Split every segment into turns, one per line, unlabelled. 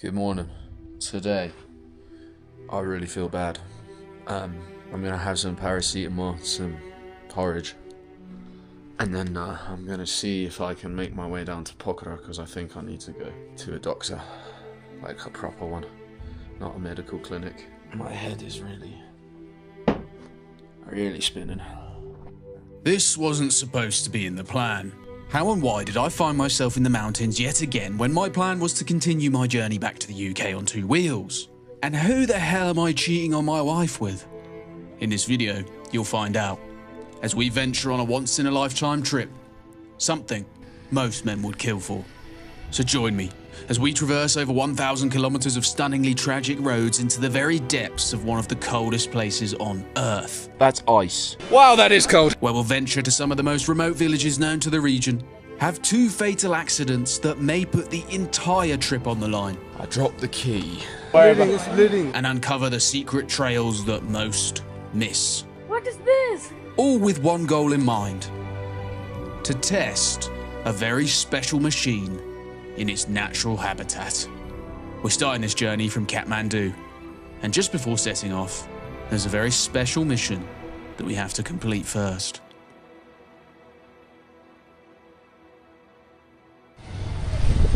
Good morning. Today, I really feel bad. I'm gonna have some paracetamol, some porridge, and then I'm gonna see if I can make my way down to Pokhara, because I think I need to go to a doctor, like a proper one, not a medical clinic. My head is really spinning.
This wasn't supposed to be in the plan. How and why did I find myself in the mountains yet again when my plan was to continue my journey back to the UK on 2 wheels? And who the hell am I cheating on my wife with? In this video, you'll find out, as we venture on a once-in-a-lifetime trip. Something most men would kill for. So join me as we traverse over 1,000 kilometers of stunningly tragic roads into the very depths of one of the coldest places on Earth.
That's ice.
Wow, that is cold! Where we'll venture to some of the most remote villages known to the region, have 2 fatal accidents that may put the entire trip on the line.
I dropped the key.
It's bleeding.
And uncover the secret trails that most miss.
What is this?
All with one goal in mind: to test a very special machine in its natural habitat. We're starting this journey from Kathmandu, and just before setting off, there's a very special mission that we have to complete first.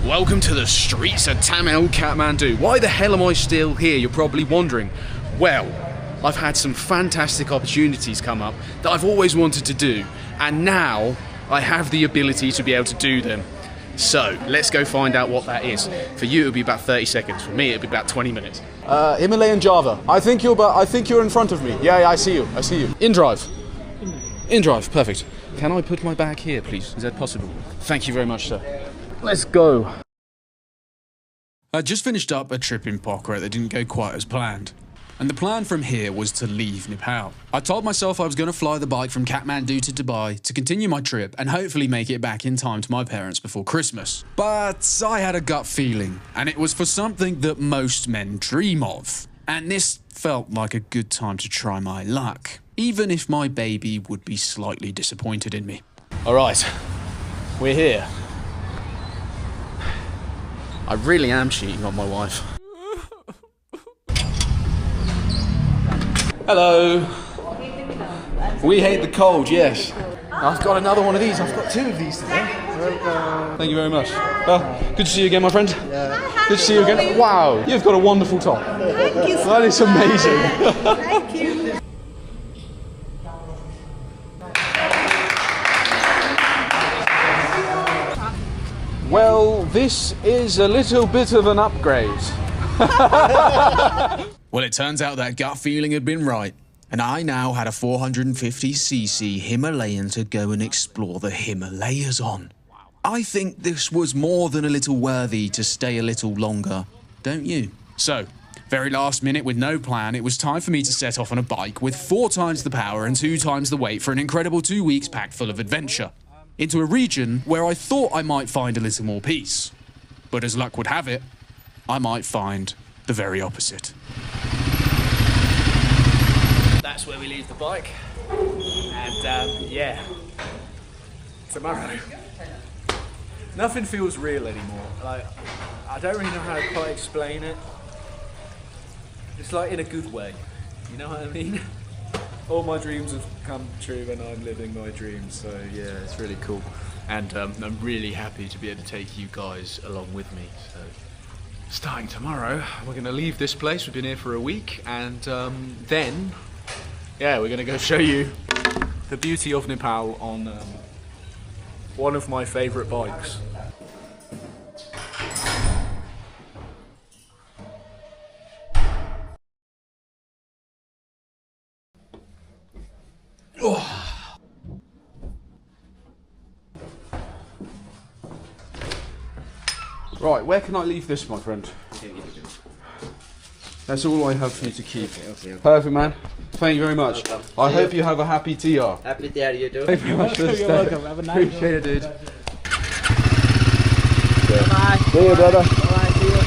Welcome to the streets of Tamil Kathmandu. Why the hell am I still here, you're probably wondering? Well, I've had some fantastic opportunities come up that I've always wanted to do, and now I have the ability to be able to do them. So, let's go find out what that is. For you, it'll be about 30 seconds. For me, it'll be about 20 minutes.
Himalayan Java. I think you're in front of me. Yeah, I see you.
In drive. In drive, perfect. Can I put my bag here, please? Is that possible? Thank you very much, sir. Let's go.
I just finished up a trip in Pokhara that didn't go quite as planned. And the plan from here was to leave Nepal. I told myself I was going to fly the bike from Kathmandu to Dubai to continue my trip and hopefully make it back in time to my parents before Christmas. But I had a gut feeling, and it was for something that most men dream of. And this felt like a good time to try my luck, even if my baby would be slightly disappointed in me.
All right, we're here. I really am cheating on my wife.
Hello. We hate the cold, yes. I've got another one of these. I've got 2 of these today. Thank you very much. Good to see you again, my friend. Good to see you again. Wow, you've got a wonderful top.
Thank you.
That is amazing.
Thank you.
Well, this is a little bit of an upgrade.
Well, it turns out that gut feeling had been right, and I now had a 450cc Himalayan to go and explore the Himalayas on. I think this was more than a little worthy to stay a little longer, don't you? So, very last minute with no plan, it was time for me to set off on a bike with 4 times the power and 2 times the weight for an incredible 2 weeks packed full of adventure, into a region where I thought I might find a little more peace. But as luck would have it, I might find the very opposite.
That's where we leave the bike, and yeah, tomorrow. Nothing feels real anymore. Like, I don't really know how to quite explain it. It's like in a good way, you know what I mean? All my dreams have come true and I'm living my dreams, so yeah, it's really cool. And I'm really happy to be able to take you guys along with me. So, starting tomorrow, we're going to leave this place. We've been here for a week, and then, yeah, we're going to go show you the beauty of Nepal on one of my favourite bikes.
Right, where can I leave this, my friend? That's all I have for you to keep.
Okay.
Perfect, man. Thank you very much. I hope you have a happy TR.
Happy TR, you too.
Thank you very much for this.
You're welcome. Have a nice
Appreciate it, dude.
Bye.
See you, brother.
Bye. See you.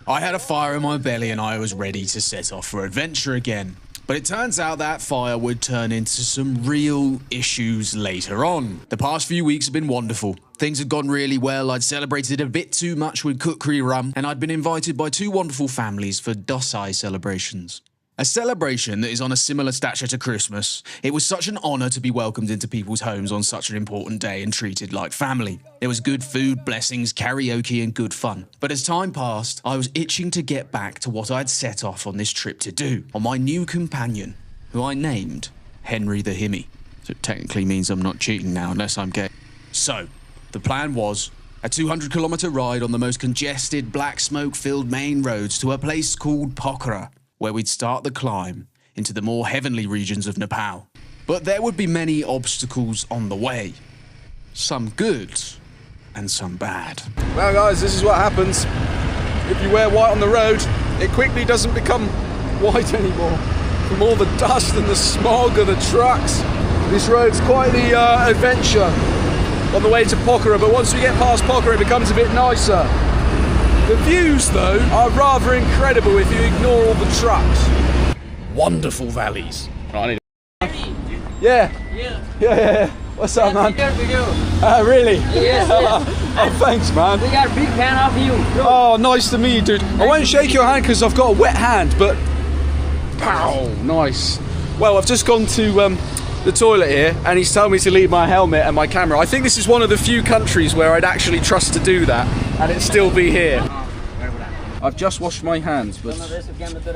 I had a fire in my belly and I was ready to set off for adventure again. But it turns out that fire would turn into some real issues later on. The past few weeks have been wonderful. Things had gone really well. I'd celebrated a bit too much with Kukri rum, and I'd been invited by 2 wonderful families for Dosai celebrations. A celebration that is on a similar stature to Christmas. It was such an honour to be welcomed into people's homes on such an important day and treated like family. There was good food, blessings, karaoke and good fun. But as time passed, I was itching to get back to what I'd set off on this trip to do, on my new companion, who I named Henry the Himmy. So it technically means I'm not cheating now unless I'm gay. So, the plan was a 200-kilometre ride on the most congested, black smoke-filled main roads to a place called Pokhara, where we'd start the climb into the more heavenly regions of Nepal. But there would be many obstacles on the way. Some good and some bad.
Well guys, this is what happens. If you wear white on the road, it quickly doesn't become white anymore. From all the dust and the smog of the trucks. This road's quite the adventure on the way to Pokhara, but once we get past Pokhara it becomes a bit nicer. The views, though, are rather incredible if you ignore all the trucks.
Wonderful valleys. Right, I need
Yeah. What's up, man?
Video.
Really?
Yes.
Oh, thanks, man.
We are big fan of you.
Oh, nice to meet you, dude. I won't shake your hand because I've got a wet hand, but... Pow! Nice. Well, I've just gone to the toilet here, and he's told me to leave my helmet and my camera. I think this is one of the few countries where I'd actually trust to do that, and it'd still be here. I've just washed my hands, but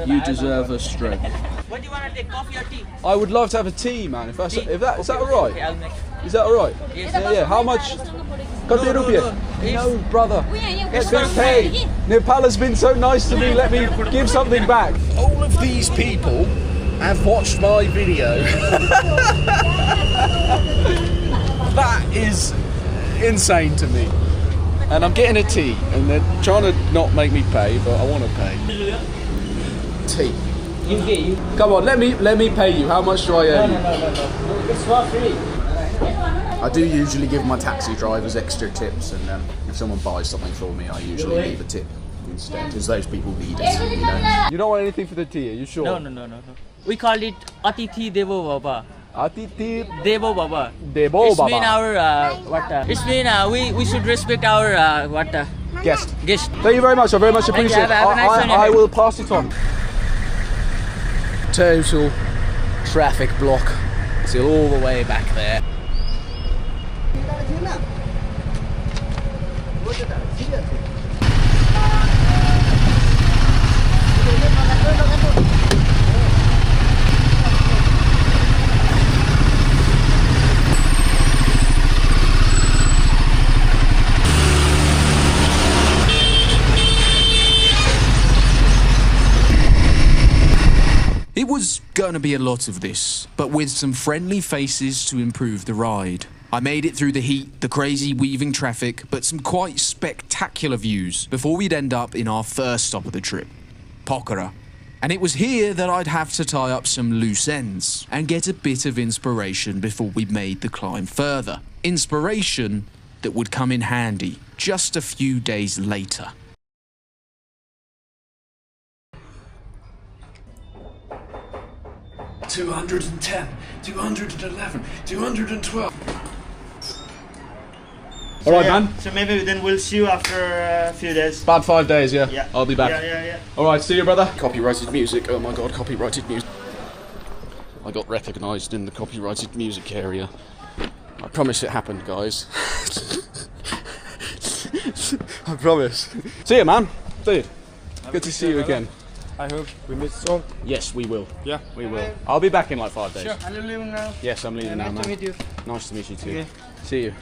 you deserve a stroke.
What do you want to take, coffee or tea?
I would love to have a tea, man. Is that alright? Is that alright?
Yes.
Yeah. How much? No, brother. Get paid. Nepal has been so nice to me. Let me give something back.
all of these people have watched my video. That is insane to me. And I'm getting a tea, and they're trying to not make me pay, but I want to pay. Tea. Come on, let me pay you. How much do I owe you?
No. It's for free.
I do usually give my taxi drivers extra tips, and if someone buys something for me, I usually leave a tip instead, because those people need it, you know.
You don't want anything for the tea, are you sure?
No. We call it Atithi Devo Baba.
Atithi
Devo Baba.
Devo
It's
Baba.
mean our It's mean we should respect our
Guest.
guest.
Thank you very much. I very much appreciate it.
Have a nice one,
I will pass it on.
Total traffic block till all the way back there.
It was gonna be a lot of this, but with some friendly faces to improve the ride. I made it through the heat, the crazy weaving traffic, but some quite spectacular views before we'd end up in our first stop of the trip, Pokhara. And it was here that I'd have to tie up some loose ends and get a bit of inspiration before we made the climb further. Inspiration that would come in handy just a few days later.
$210, $211, $212.
All right, man.
So maybe then we'll see you after a few days.
About 5 days, yeah.
Yeah.
I'll be back.
Yeah.
All right, see you, brother.
Copyrighted music. Oh my god, copyrighted music. I got recognised in the copyrighted music area. I promise it happened, guys.
I promise. See you, man. Dude, good to see you again.
I hope we meet soon.
Yes, we will.
Yeah,
We will.
I'll be back in like 5 days.
Sure. Are you leaving now?
Yes, I'm leaving now, man.
Nice to meet you.
Nice to meet you too.
Okay.
See you.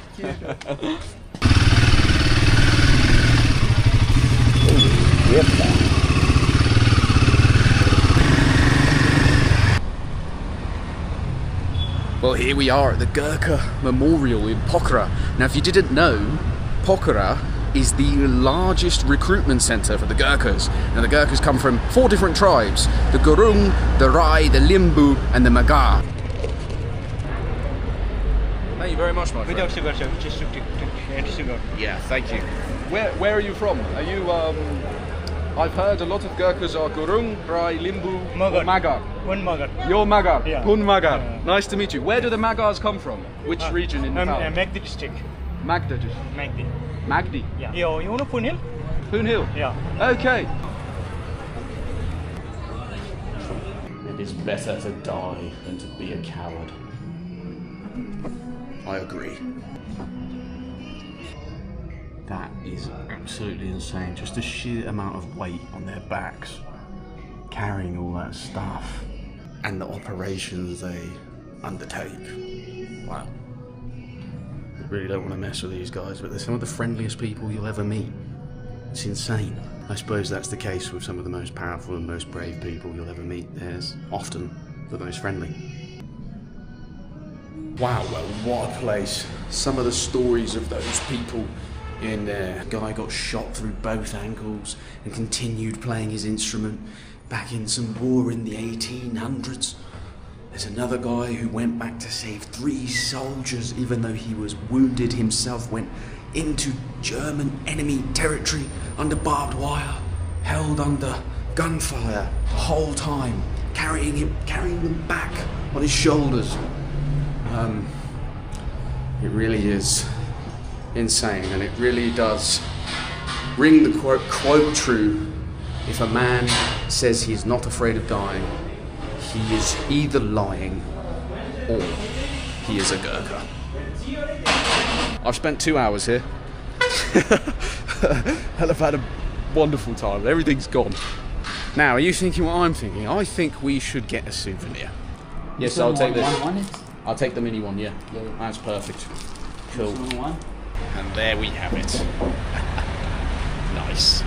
Well, here we are at the Gurkha Memorial in Pokhara. Now, if you didn't know, Pokhara is the largest recruitment centre for the Gurkhas. Now, the Gurkhas come from 4 different tribes: the Gurung, the Rai, the Limbu, and the Magar. Thank you very much, my friend.
Without sugar, sir. Just sugar.
Yeah, thank you.
Where are you from? Are you, I've heard a lot of Gurkhas are Gurung, Rai, Limbu, or Magar.
One Magar.
You're Magar.
Yeah.
Pun Magar.
Yeah.
Nice to meet you. Where do the Magars come from? Which region in Nepal?
Make the district.
Magda just.
Magdi.
Magdi.
Yeah. You want to Poon Hill?
Poon Hill?
Yeah.
Okay.
It is better to die than to be a coward. I agree. That is absolutely insane. Just the sheer amount of weight on their backs, carrying all that stuff, and the operations they undertake. Wow. I really don't want to mess with these guys, but they're some of the friendliest people you'll ever meet. It's insane. I suppose that's the case with some of the most powerful and most brave people you'll ever meet. They're often the most friendly. Wow, well, what a place. Some of the stories of those people in there. A guy got shot through both ankles and continued playing his instrument back in some war in the 1800s. There's another guy who went back to save 3 soldiers even though he was wounded himself, went into German enemy territory under barbed wire, held under gunfire the whole time, carrying them back on his shoulders. It really is insane, and it really does ring the quote true. If a man says he's not afraid of dying, he is either lying or he is a Gurkha. I've spent 2 hours here and I've had a wonderful time. Everything's gone. Now, are you thinking what I'm thinking? I think we should get a souvenir. Yes, I'll take this. I'll take the mini one, yeah. That's perfect. Cool. And there we have it. Nice.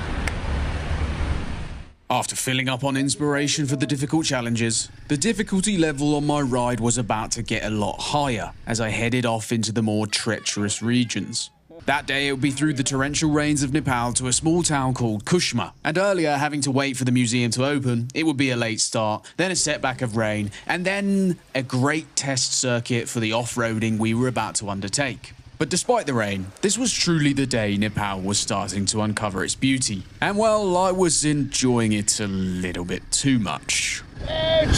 After filling up on inspiration for the difficult challenges, the difficulty level on my ride was about to get a lot higher as I headed off into the more treacherous regions. That day it would be through the torrential rains of Nepal to a small town called Kushma, and earlier having to wait for the museum to open, it would be a late start, then a setback of rain, and then a great test circuit for the off-roading we were about to undertake. But despite the rain, this was truly the day Nepal was starting to uncover its beauty. And well, I was enjoying it a little bit too much.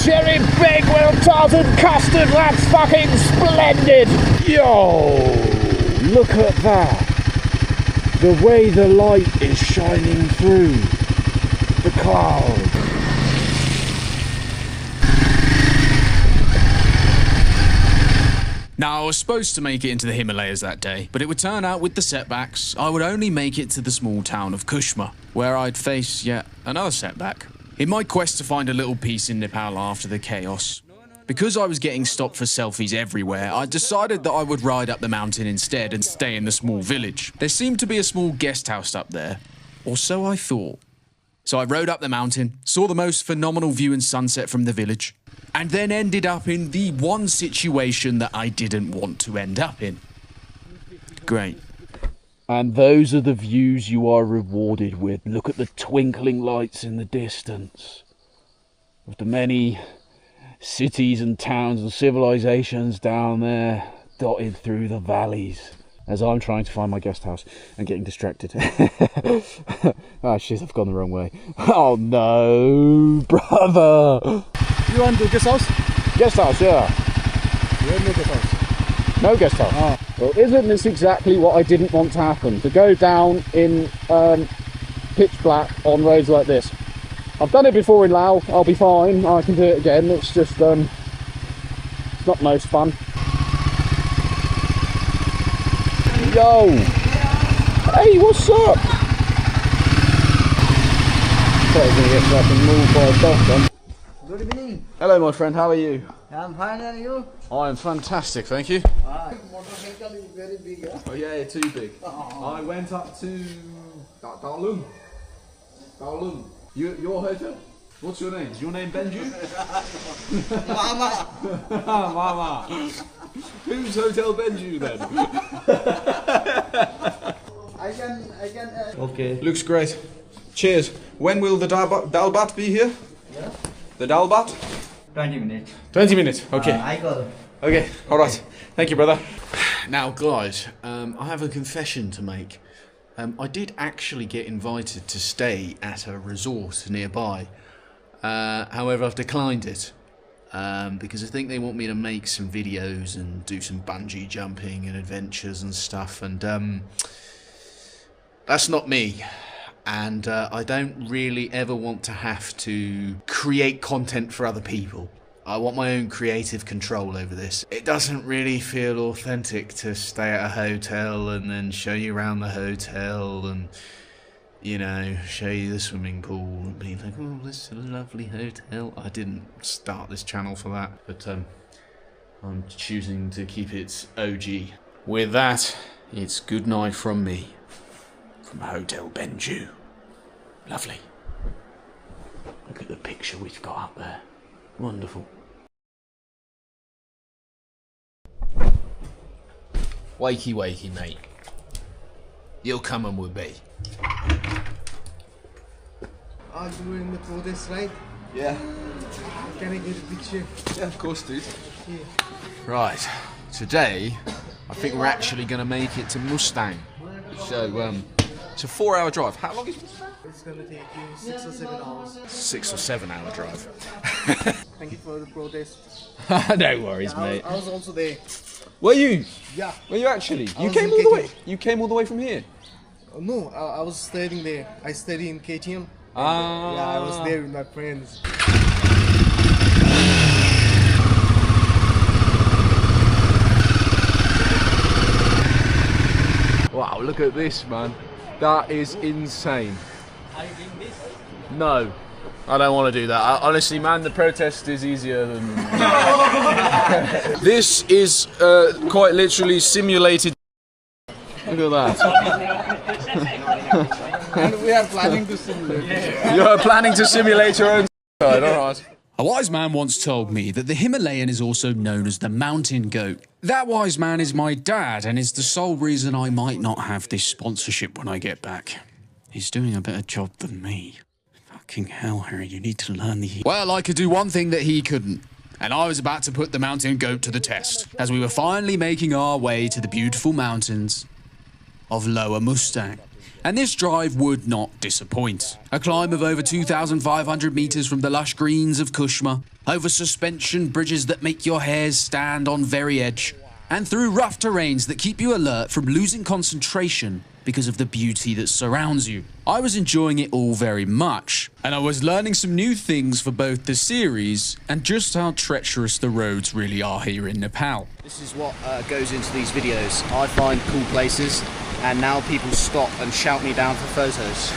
Cherry Bakewell Tartan Custard, that's fucking splendid! Yo! Look at that! The way the light is shining through the clouds.
Now, I was supposed to make it into the Himalayas that day, but it would turn out with the setbacks, I would only make it to the small town of Kushma, where I'd face yet another setback. In my quest to find a little peace in Nepal after the chaos, because I was getting stopped for selfies everywhere, I decided that I would ride up the mountain instead and stay in the small village. There seemed to be a small guest house up there, or so I thought. So I rode up the mountain, saw the most phenomenal view and sunset from the village, and then ended up in the one situation that I didn't want to end up in. Great.
And those are the views you are rewarded with. Look at the twinkling lights in the distance of the many cities and towns and civilizations down there, dotted through the valleys. As I'm trying to find my guest house and getting distracted. Oh shit, I've gone the wrong way. Oh no, brother!
You want the guest house?
Guest house, yeah.
You have no guest house?
No guest house.
Ah.
Well, isn't this exactly what I didn't want to happen? To go down in pitch black on roads like this. I've done it before in Laos, I'll be fine, I can do it again, it's just, it's not most fun. Yo! Hey, what's up? Thought I was going to get fucking moved by a dog then.
Good evening.
Hello, my friend, how are you?
I'm fine, and you?
I am fantastic, thank you.
Motorcycle is very big, huh?
Oh yeah, too big. I went up to Kowloon. Kowloon. Your hotel? What's your name? Is your name Benju?
Mama.
Mama. Who's Hotel Benju then?
I can.
Okay. Looks great. Cheers. When will the Dalbat be here?
Yeah.
The Dalbat?
20 minutes.
20 minutes. Okay.
I go.
Okay. All right. Thank you, brother.
Now, guys, I have a confession to make. I did actually get invited to stay at a resort nearby. However, I've declined it. because I think they want me to make some videos and do some bungee jumping and adventures and stuff, and that's not me. And I don't really ever want to have to create content for other people. I want my own creative control over this. It doesn't really feel authentic to stay at a hotel and then show you around the hotel and, you know, show you the swimming pool and be like, oh, this is a lovely hotel. I didn't start this channel for that, but I'm choosing to keep it OG. With that, it's good night from me, from Hotel Benju. Lovely. Look at the picture we've got up there. Wonderful. Wakey, wakey, mate. You're coming with me.
Are you doing the protest, right?
Yeah.
Can I get a picture?
Yeah, of course, dude.
Yeah.
Right. Today, I think we're actually going to make it to Mustang. So, it's a 4-hour drive. How long is Mustang?
It's gonna take you 6 or 7 hours.
6 or 7 hour drive.
Thank you for the protest.
No worries, mate.
I was also there.
Were you?
Yeah.
Were you actually?
I
You
was
came
in
all the
KTM.
way. You came all the way from here.
No, I was studying there. I study in KTM.
Ah.
Yeah, I was there with my friends.
Wow, look at this, man. That is insane. No.
I don't want to do that. Honestly, man, the protest is easier than... This is quite literally simulated... Look at that.
And we are planning to simulate.
You're planning to simulate your own side, alright.
A wise man once told me that the Himalayan is also known as the mountain goat. That wise man is my dad and is the sole reason I might not have this sponsorship when I get back. He's doing a better job than me. Fucking hell, Harry, you need to learn the... Well, I could do one thing that he couldn't. And I was about to put the mountain goat to the test, as we were finally making our way to the beautiful mountains of Lower Mustang. And this drive would not disappoint. A climb of over 2,500 meters from the lush greens of Kushma, over suspension bridges that make your hairs stand on very edge, and through rough terrains that keep you alert from losing concentration because of the beauty that surrounds you. I was enjoying it all very much, and I was learning some new things for both the series and just how treacherous the roads really are here in Nepal.
This is what goes into these videos. I find cool places, and now people stop and shout me down for photos.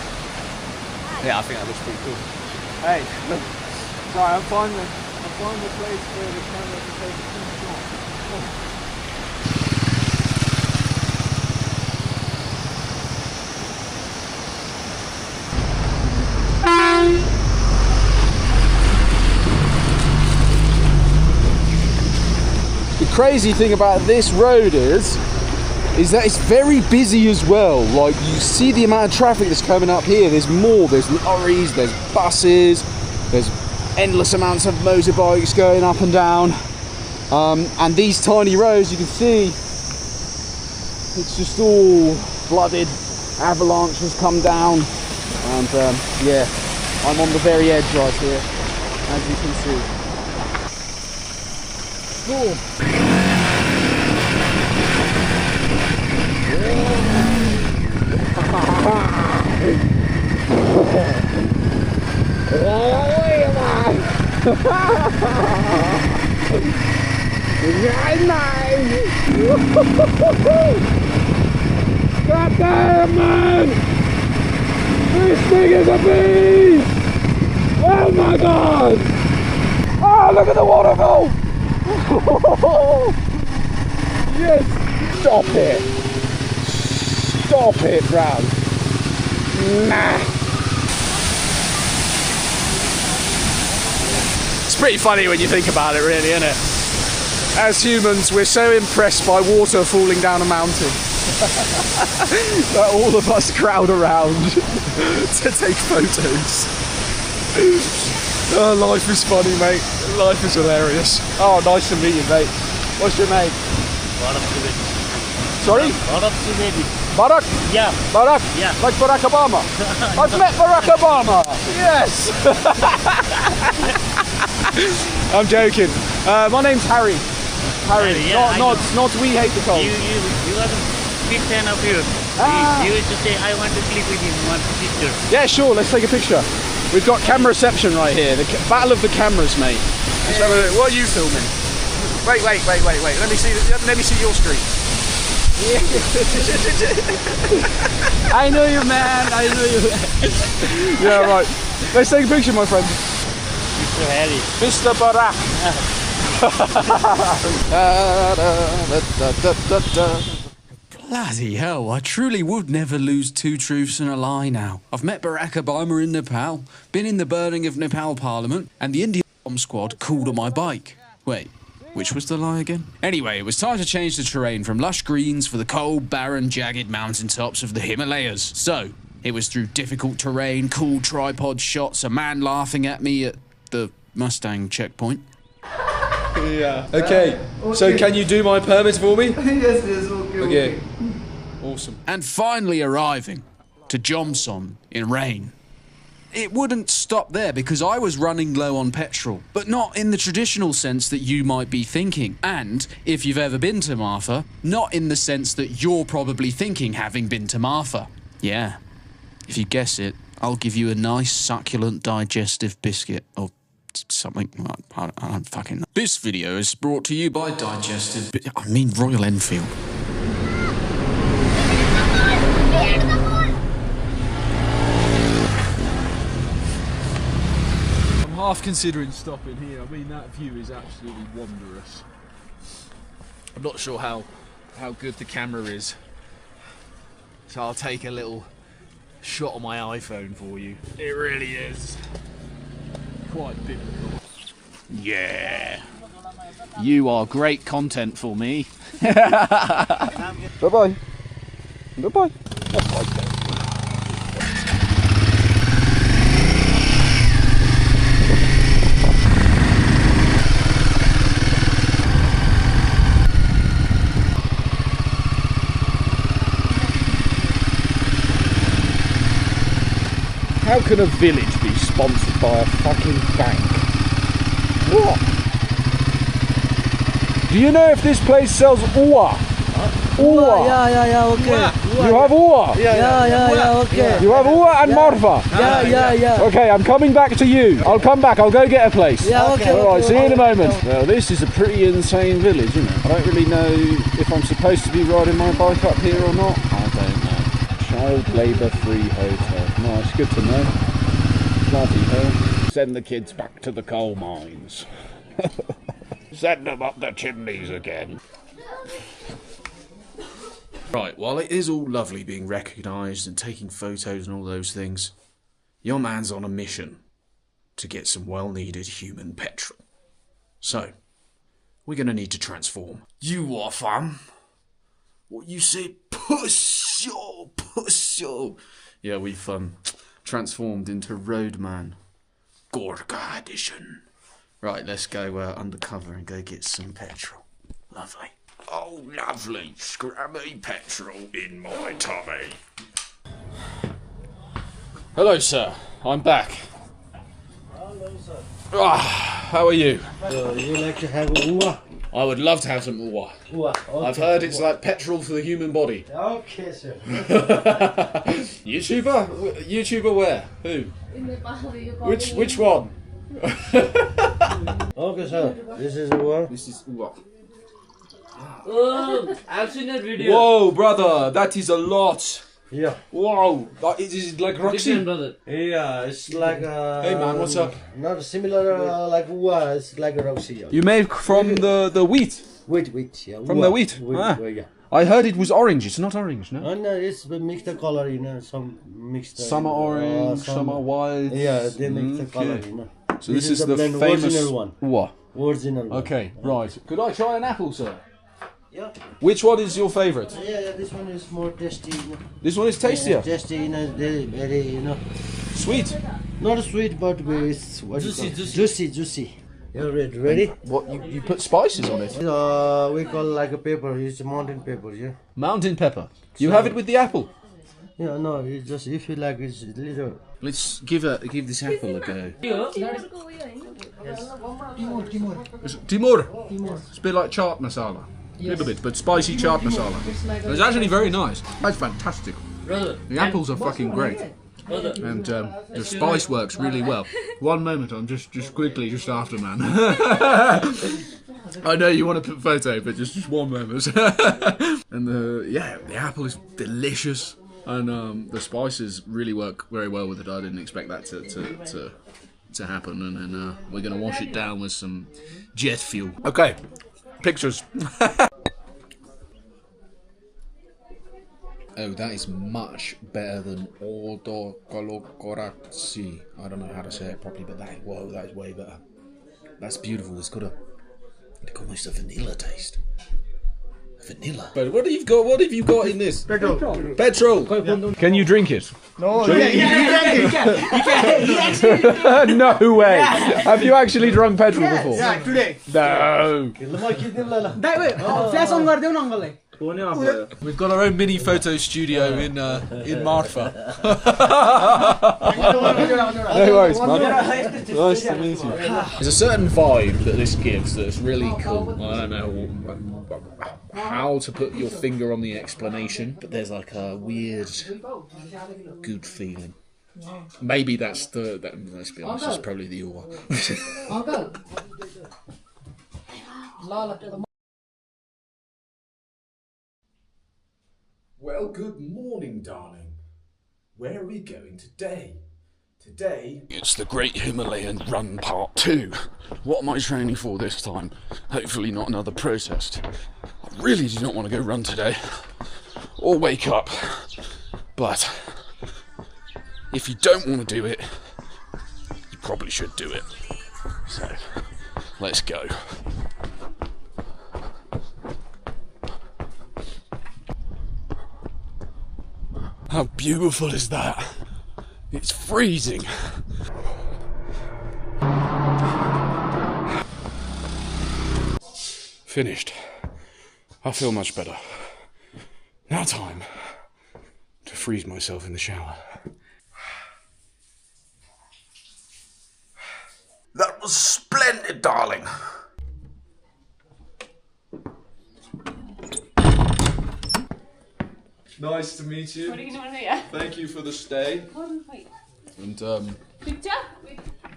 Yeah, I think that looks pretty cool.
Hey, look. Sorry, I'm finding the place where the camera can take a good shot. The crazy thing about this road is that it's very busy as well. Like, you see the amount of traffic that's coming up here. There's more. There's lorries, there's buses, there's endless amounts of motorbikes going up and down. And these tiny roads, you can see, it's just all flooded. Avalanche has come down. And yeah, I'm on the very edge right here, as you can see. Cool. God damn, man! This thing is a beast! Oh my god! Oh, look at the waterfall! Yes! Stop it! Stop it, Brad! Nah!
It's pretty funny when you think about it, really, isn't it? As humans, we're so impressed by water falling down a mountain that all of us crowd around to take photos. Oh, life is funny, mate. Life is hilarious. Oh, nice to meet you, mate. What's your name? Sorry? Barack?
Yeah.
Barack?
Yeah.
Like Barack Obama? I've met Barack Obama! Yes!
I'm joking. My name's Harry. Harry,
yeah,
not We Hate the Cold.
You are a big fan of yours. You used to say, I want to click with him, want picture.
Yeah, sure, let's take a picture. We've got camera reception right here. The battle of the cameras, mate. What are you filming? Wait. Let me see your screen.
I know you, man. I know you.
Yeah, right. Let's take a picture, my friend.
Mr. Harry.
Mr. Barack.
Bloody hell, I truly would never lose 2 truths and a lie now. I've met Barack Obama in Nepal, been in the burning of Nepal Parliament, and the Indian bomb squad called on my bike. Wait, which was the lie again? Anyway, it was time to change the terrain from lush greens for the cold, barren, jagged mountaintops of the Himalayas. So, it was through difficult terrain, cool tripod shots, a man laughing at me at the Mustang checkpoint.
Yeah. Okay. So can you do my permit for me?
Yes, okay.
Awesome.
And finally arriving to Jomsom in rain. It wouldn't stop there because I was running low on petrol, but not in the traditional sense that you might be thinking. And, if you've ever been to Marfa, not in the sense that you're probably thinking having been to Marfa. Yeah. If you guess it, I'll give you a nice succulent digestive biscuit or something. I don't fucking know. This video is brought to you by Royal Enfield.
I'm half considering stopping here. I mean, that view is absolutely wondrous. I'm not sure how good the camera is, so I'll take a little shot on my iPhone for you. It really is quite biblical.
Yeah. You are great content for me.
Bye-bye. Bye-bye.
How can a village be sponsored by a fucking bank? What? Do you know if this place sells Uwa? Uwa?
Yeah, okay.
You have Uwa?
Yeah, okay.
You have Uwa and Marfa?
Yeah.
Okay, I'm coming back to you. I'll come back, I'll go get a place.
Yeah, okay.
Alright, see you in a moment. Well, this is a pretty insane village, isn't it? I don't really know if I'm supposed to be riding my bike up here or not. I don't know. Child labour free hotel. Nice, good to know. Bloody hell. Send the kids back to the coal mines. Send them up the chimneys again.
Right, while it is all lovely being recognised and taking photos and all those things, your man's on a mission to get some well-needed human petrol. So, we're going to need to transform. You what, fam? What you say? Push yo. Yeah, we've transformed into Roadman. Gorka edition. Right, let's go undercover and go get some petrol. Lovely. Oh, lovely. Scrammy petrol in my tummy. Hello, sir. I'm back.
Hello, sir.
How are you?
You like to have Uwa?
I would love to have some Uwa.
Okay.
I've heard it's like petrol for the human body.
Okay, sir.
YouTuber where? Who? Which one?
Okay, sir. This is Uwa.
This is Uwa.
Oh, I've seen that video.
Whoa, brother, that is a lot.
Yeah.
Wow, is it like Roxy?
Brother.
Yeah, it's like
Hey man, what's up?
not similar like Uwa, it's like a Roxy.
You made from the wheat?
Wheat, yeah.
From the wheat?
Yeah.
I heard it was orange. It's not orange, no?
And it's mixed color, you know, some mixed.
Summer orange, summer white.
Yeah, they mix the color, you know.
So this is the
blend,
famous
original one.
What?
Original one.
Okay, right. Could I try an apple, sir?
Yeah.
Which one is your favourite?
Yeah, this one is more tasty. You know.
This one is tastier.
Yeah, tasty, you know, very, you know.
Sweet.
Not sweet, but it's juicy. You're ready?
What? You put spices on it?
We call like a pepper. It's a mountain pepper, yeah.
Mountain pepper. You have it with the apple.
Yeah, no, it's just if you like, it's little.
Let's give this apple a go.
Timur. It's a bit like chaat masala. A little bit, but spicy chaat masala. It's actually very nice. That's fantastic. The apples are fucking great. And the spice works really well. One moment, I'm just quickly, just after, man. I know you want to put a photo, but just one moment. And the apple is delicious. And the spices really work very well with it. I didn't expect that to happen. And then we're going to wash it down with some jet fuel. Okay, pictures. Oh, that is much better than Odokolokoratsi. I don't know how to say it properly, but that is way better. That's beautiful. It's got almost a vanilla taste. Vanilla. But what have you got in this? Petrol. Can you drink it?
No,
you
can.
No way. Have you actually drunk petrol before?
Yeah, today.
No. We've got our own mini photo studio in Marfa. No worries, man. Nice to meet you. There's a certain vibe that this gives that's really cool. I don't know how to put your finger on the explanation, but there's like a weird, good feeling. Maybe that's let's be honest, it's probably the ore.
Well, good morning, darling. Where are we going today?
It's the Great Himalayan Run Part 2. What am I training for this time? Hopefully not another protest. I really do not want to go run today, or wake up. But if you don't want to do it, you probably should do it. So, let's go. How beautiful is that? It's freezing. Finished. I feel much better. Now time to freeze myself in the shower. That was splendid, darling.
Nice to meet you.
What are you doing here?
Thank you for the stay. And
Picture?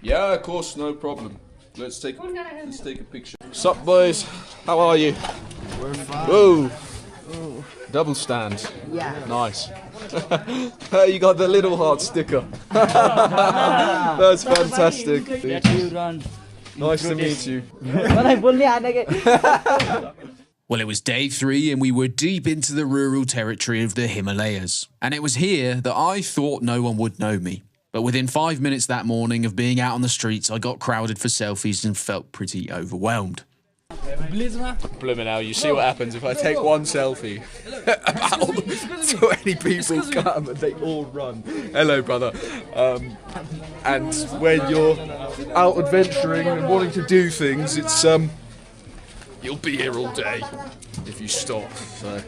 yeah, of course, no problem. Let's take a picture. Sup, boys? How are you?
We're fine.
Whoa! Double stand.
Yeah.
Nice. Hey, you got the little heart sticker. That's fantastic. Nice to meet you.
Well, it was day 3 and we were deep into the rural territory of the Himalayas. And it was here that I thought no one would know me. But within 5 minutes that morning of being out on the streets, I got crowded for selfies and felt pretty overwhelmed.
Blooming hell, you see what happens if I take one selfie. About 20 people come and they all run. Hello, brother. And when you're out adventuring and wanting to do things, it's you'll be here all day if you stop. So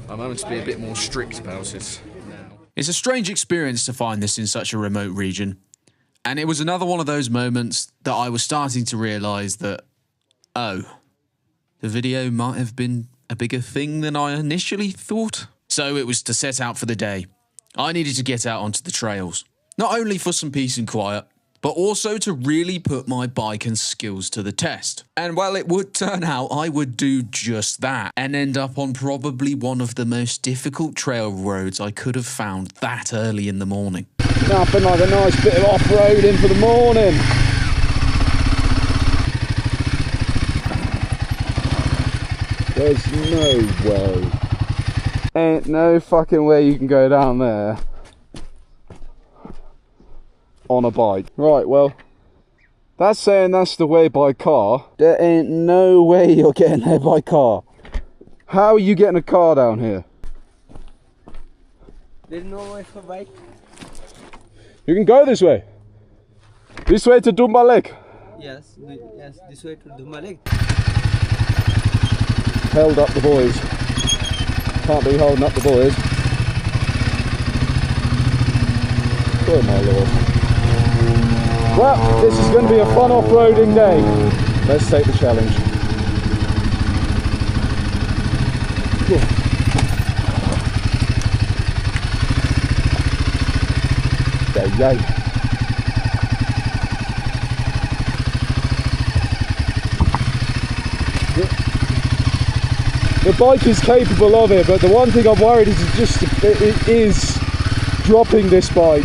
I'm having to be a bit more strict about it now.
It's a strange experience to find this in such a remote region. And it was another one of those moments that I was starting to realise that, oh, the video might have been a bigger thing than I initially thought. So it was to set out for the day. I needed to get out onto the trails, not only for some peace and quiet, but also to really put my bike and skills to the test. And well, it would turn out I would do just that and end up on probably one of the most difficult trail roads I could have found that early in the morning.
Nothing like a nice bit of off-roading for the morning. There's no way. Ain't no fucking way you can go down there on a bike. Right, well, that's saying that's the way by car. There ain't no way you're getting there by car. How are you getting a car down here?
There's no way for bike.
You can go this way. This way to Dumba Lake.
Yes, this way to Dumba Lake.
Held up the boys. Can't be holding up the boys. Oh my lord.
Well, this is going to be a fun off-roading day. Let's take the challenge. Yay. The bike is capable of it, but the one thing I'm worried is it is dropping this bike.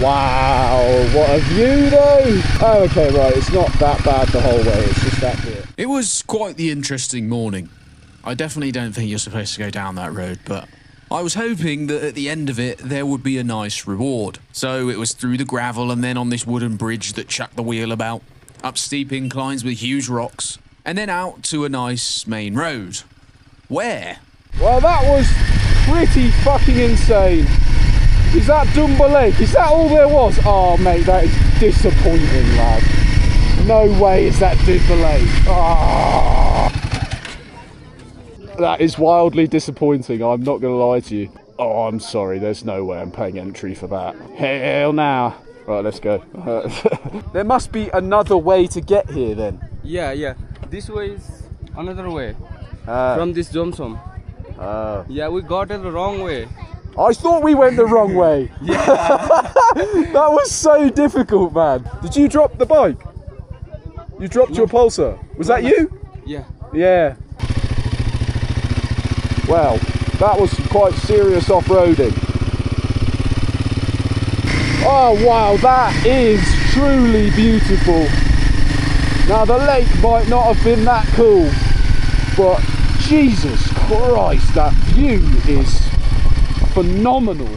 Wow, what a view though! Oh, okay, right, it's not that bad the whole way, it's just that bit.
It was quite the interesting morning. I definitely don't think you're supposed to go down that road, but I was hoping that at the end of it, there would be a nice reward. So it was through the gravel and then on this wooden bridge that chucked the wheel about, up steep inclines with huge rocks, and then out to a nice main road. Where?
Well, that was pretty fucking insane. Is that Dunbar Lake? Is that all there was? Oh, mate, that is disappointing, lad. No way is that Dunbar Lake. Oh. That is wildly disappointing, I'm not going to lie to you. Oh, I'm sorry, there's no way I'm paying entry for that. Hell now. Right, let's go. There must be another way to get here then.
Yeah. This way is another way. From this Jomsom. Yeah, we got it the wrong way.
I thought we went the wrong way.
Yeah.
That was so difficult, man. Did you drop the bike? You dropped your Pulsar. Was that you?
Yeah.
Yeah. Well, that was some quite serious off-roading. Oh wow, that is truly beautiful. Now the lake might not have been that cool, but Jesus Christ, that view is phenomenal.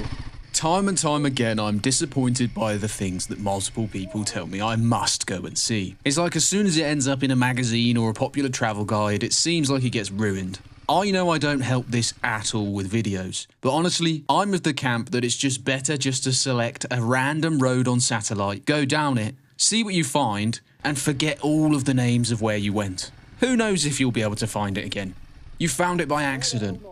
Time and time again, I'm disappointed by the things that multiple people tell me I must go and see. It's like as soon as it ends up in a magazine or a popular travel guide, it seems like it gets ruined. I know I don't help this at all with videos, but honestly, I'm of the camp that it's just better just to select a random road on satellite, go down it, see what you find, and forget all of the names of where you went. Who knows if you'll be able to find it again? You found it by accident.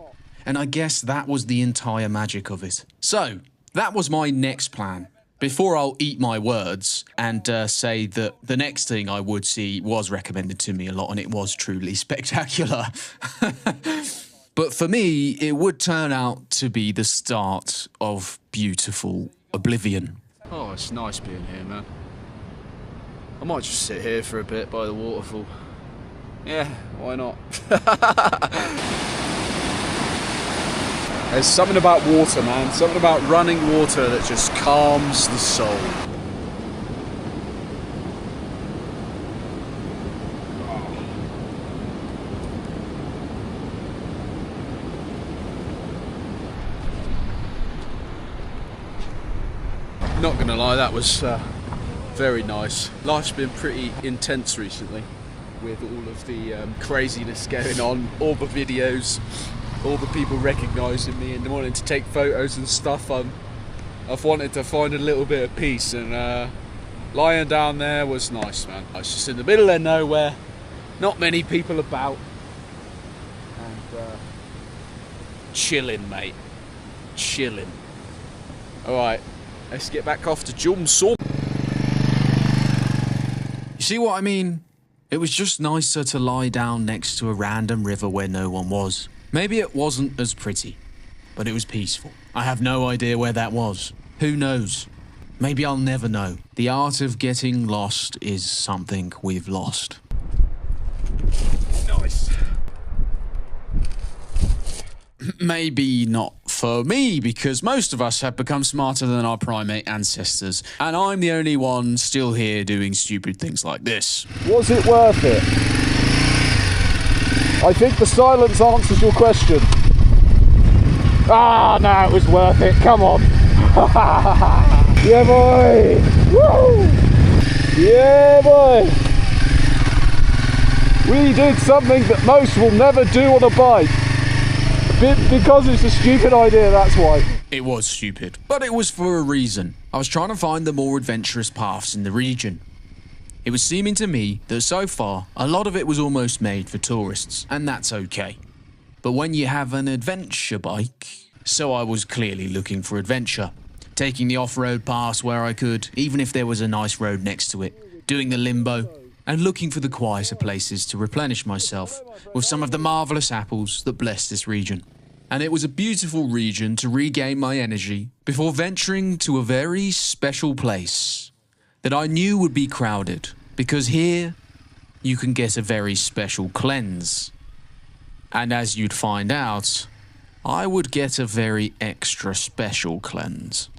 And I guess that was the entire magic of it. So, that was my next plan. Before I'll eat my words and say that the next thing I would see was recommended to me a lot and it was truly spectacular. But for me, it would turn out to be the start of beautiful oblivion.
Oh, it's nice being here, man. I might just sit here for a bit by the waterfall. Yeah, why not? There's something about water, man. Something about running water that just calms the soul. Not gonna lie, that was very nice. Life's been pretty intense recently with all of the craziness going on, all the videos, all the people recognising me and wanting to take photos and stuff. I've wanted to find a little bit of peace, and lying down there was nice, man. I was just in the middle of nowhere, not many people about, and chilling, mate, chilling. Alright, let's get back off to Jomsom.
You see what I mean? It was just nicer to lie down next to a random river where no one was. Maybe it wasn't as pretty, but it was peaceful. I have no idea where that was. Who knows? Maybe I'll never know. The art of getting lost is something we've lost.
Nice.
Maybe not for me, because most of us have become smarter than our primate ancestors, and I'm the only one still here doing stupid things like this.
Was it worth it? I think the silence answers your question. Ah, no, it was worth it. Come on. Yeah, boy. Woo! Yeah, boy. We did something that most will never do on a bike. Because it's a stupid idea, that's why.
It was stupid, but it was for a reason. I was trying to find the more adventurous paths in the region. It was seeming to me that so far, a lot of it was almost made for tourists, and that's okay. But when you have an adventure bike, so I was clearly looking for adventure. taking the off-road pass where I could, even if there was a nice road next to it, doing the limbo, and looking for the quieter places to replenish myself with some of the marvellous apples that bless this region. And it was a beautiful region to regain my energy before venturing to a very special place that I knew would be crowded, because here you can get a very special cleanse. And as you'd find out, I would get a very extra special cleanse.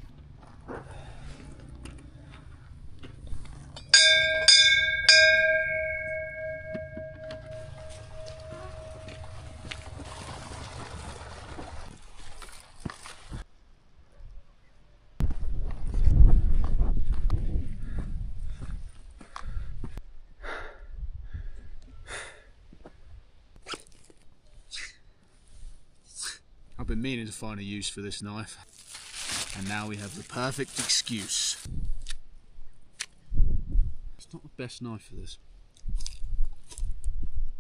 I've been meaning to find a use for this knife, and now we have the perfect excuse. It's not the best knife for this.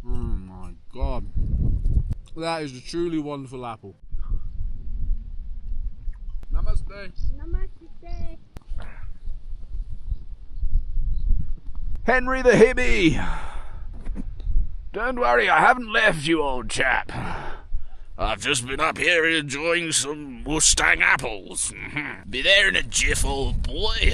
Oh my god. That is a truly wonderful apple. Namaste.
Namaste.
Henry the Hippie! Don't worry, I haven't left you, old chap. I've just been up here enjoying some Mustang apples. Be there in a jiff, old boy.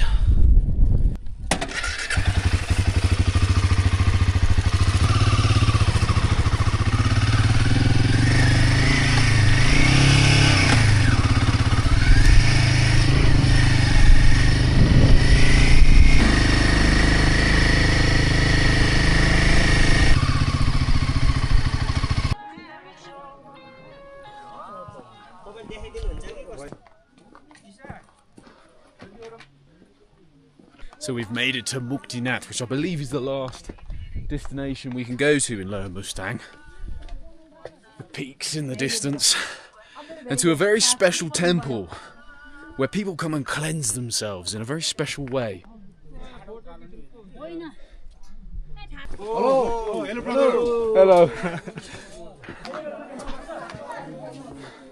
So we've made it to Muktinath, which I believe is the last destination we can go to in Lower Mustang. The peaks in the distance. And to a very special temple where people come and cleanse themselves in a very special way.
Hello.
Hello.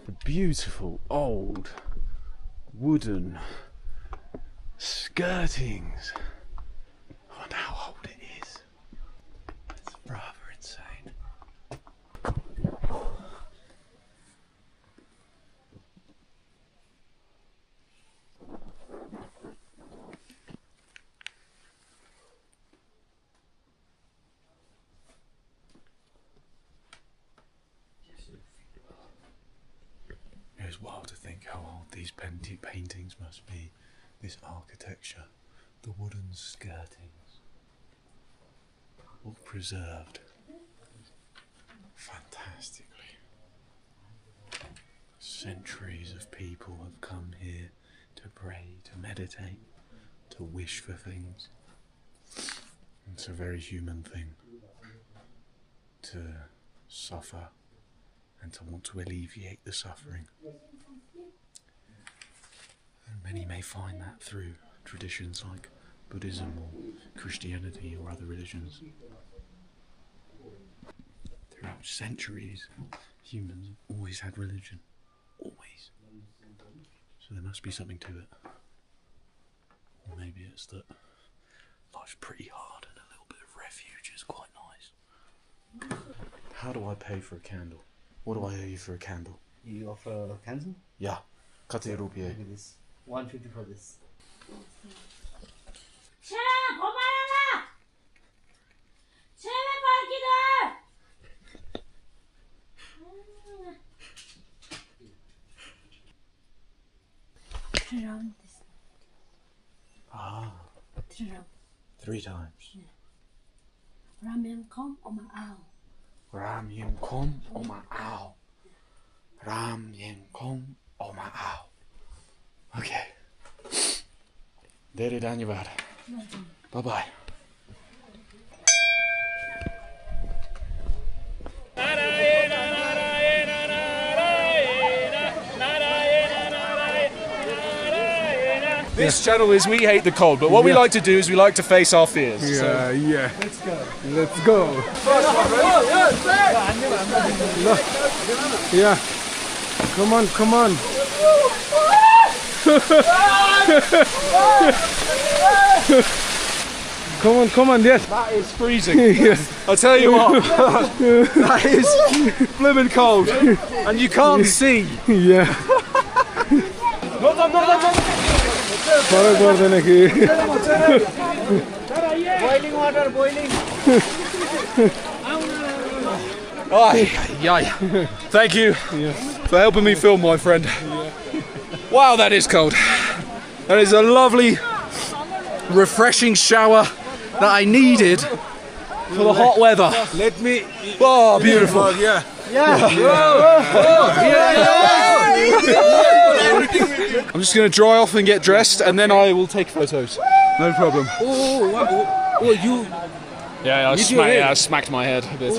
The beautiful old wooden skirtings. I wonder how old it is. It's rather insane. It's wild to think how old these paintings must be. This architecture, the wooden skirtings, all preserved fantastically. Centuries of people have come here to pray, to meditate, to wish for things. It's a very human thing to suffer and to want to alleviate the suffering. And many may find that through traditions like Buddhism or Christianity or other religions. Throughout centuries, humans have always had religion. Always. So there must be something to it. Or maybe it's that life's pretty hard and a little bit of refuge is quite nice. How do I pay for a candle? What do I owe you for a candle?
You offer a candle?
Yeah. Kate rupiah.
Look at this. 150 for this.
Ah. 3 times.
Ram Yam Kom Oma Ao.
Ram Yam Kom Oma Ao. Ram Yam Kom Oma Ao. Okay. Dere Danyavad. Bye bye. This channel is We Hate the Cold, but what we like to do is we like to face our fears.
Yeah, yeah.
Let's go.
Let's go. Yeah. Come on, come on. Come on, yes.
That is freezing. I tell you what, that is blooming cold, and you can't see.
Yeah.
Boiling water, boiling. Thank you for helping me film, my friend. Wow, that is cold. That is a lovely, refreshing shower that I needed for the hot weather.
Let me.
Oh, beautiful.
Yeah.
I'm just going to dry off and get dressed, and then I will take photos. No problem.
Oh, you.
Yeah, I smacked my head a bit.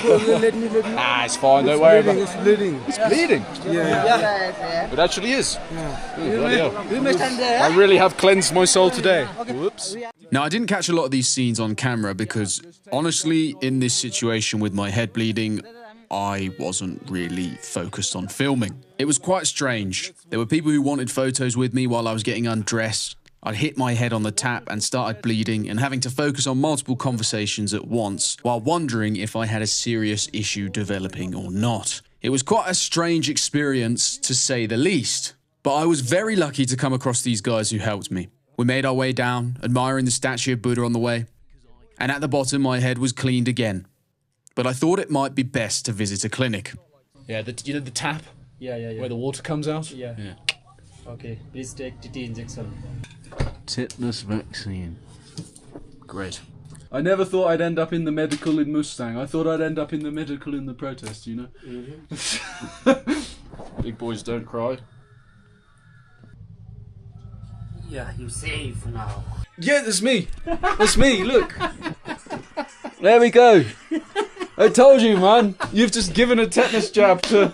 Let me.
It's fine, don't worry about it.
It's bleeding.
It's bleeding?
Yeah.
It actually is.
Yeah.
Oh, bloody hell. I really have cleansed my soul today. Whoops.
Now, I didn't catch a lot of these scenes on camera because, honestly, in this situation with my head bleeding, I wasn't really focused on filming. It was quite strange. There were people who wanted photos with me while I was getting undressed. I'd hit my head on the tap and started bleeding and having to focus on multiple conversations at once while wondering if I had a serious issue developing or not. It was quite a strange experience, to say the least. But I was very lucky to come across these guys who helped me. We made our way down, admiring the statue of Buddha on the way. And at the bottom, my head was cleaned again. But I thought it might be best to visit a clinic.
Yeah, you know the tap?
Yeah.
Where the water comes out?
Yeah. Okay, please take TT injection.
Tetanus vaccine.
Great.
I never thought I'd end up in the medical in Mustang. I thought I'd end up in the medical in the protest, you know?
Big boys don't cry.
Yeah, you safe now.
Yeah, that's me. That's me, look. There we go. I told you, man. You've just given a tetanus jab to...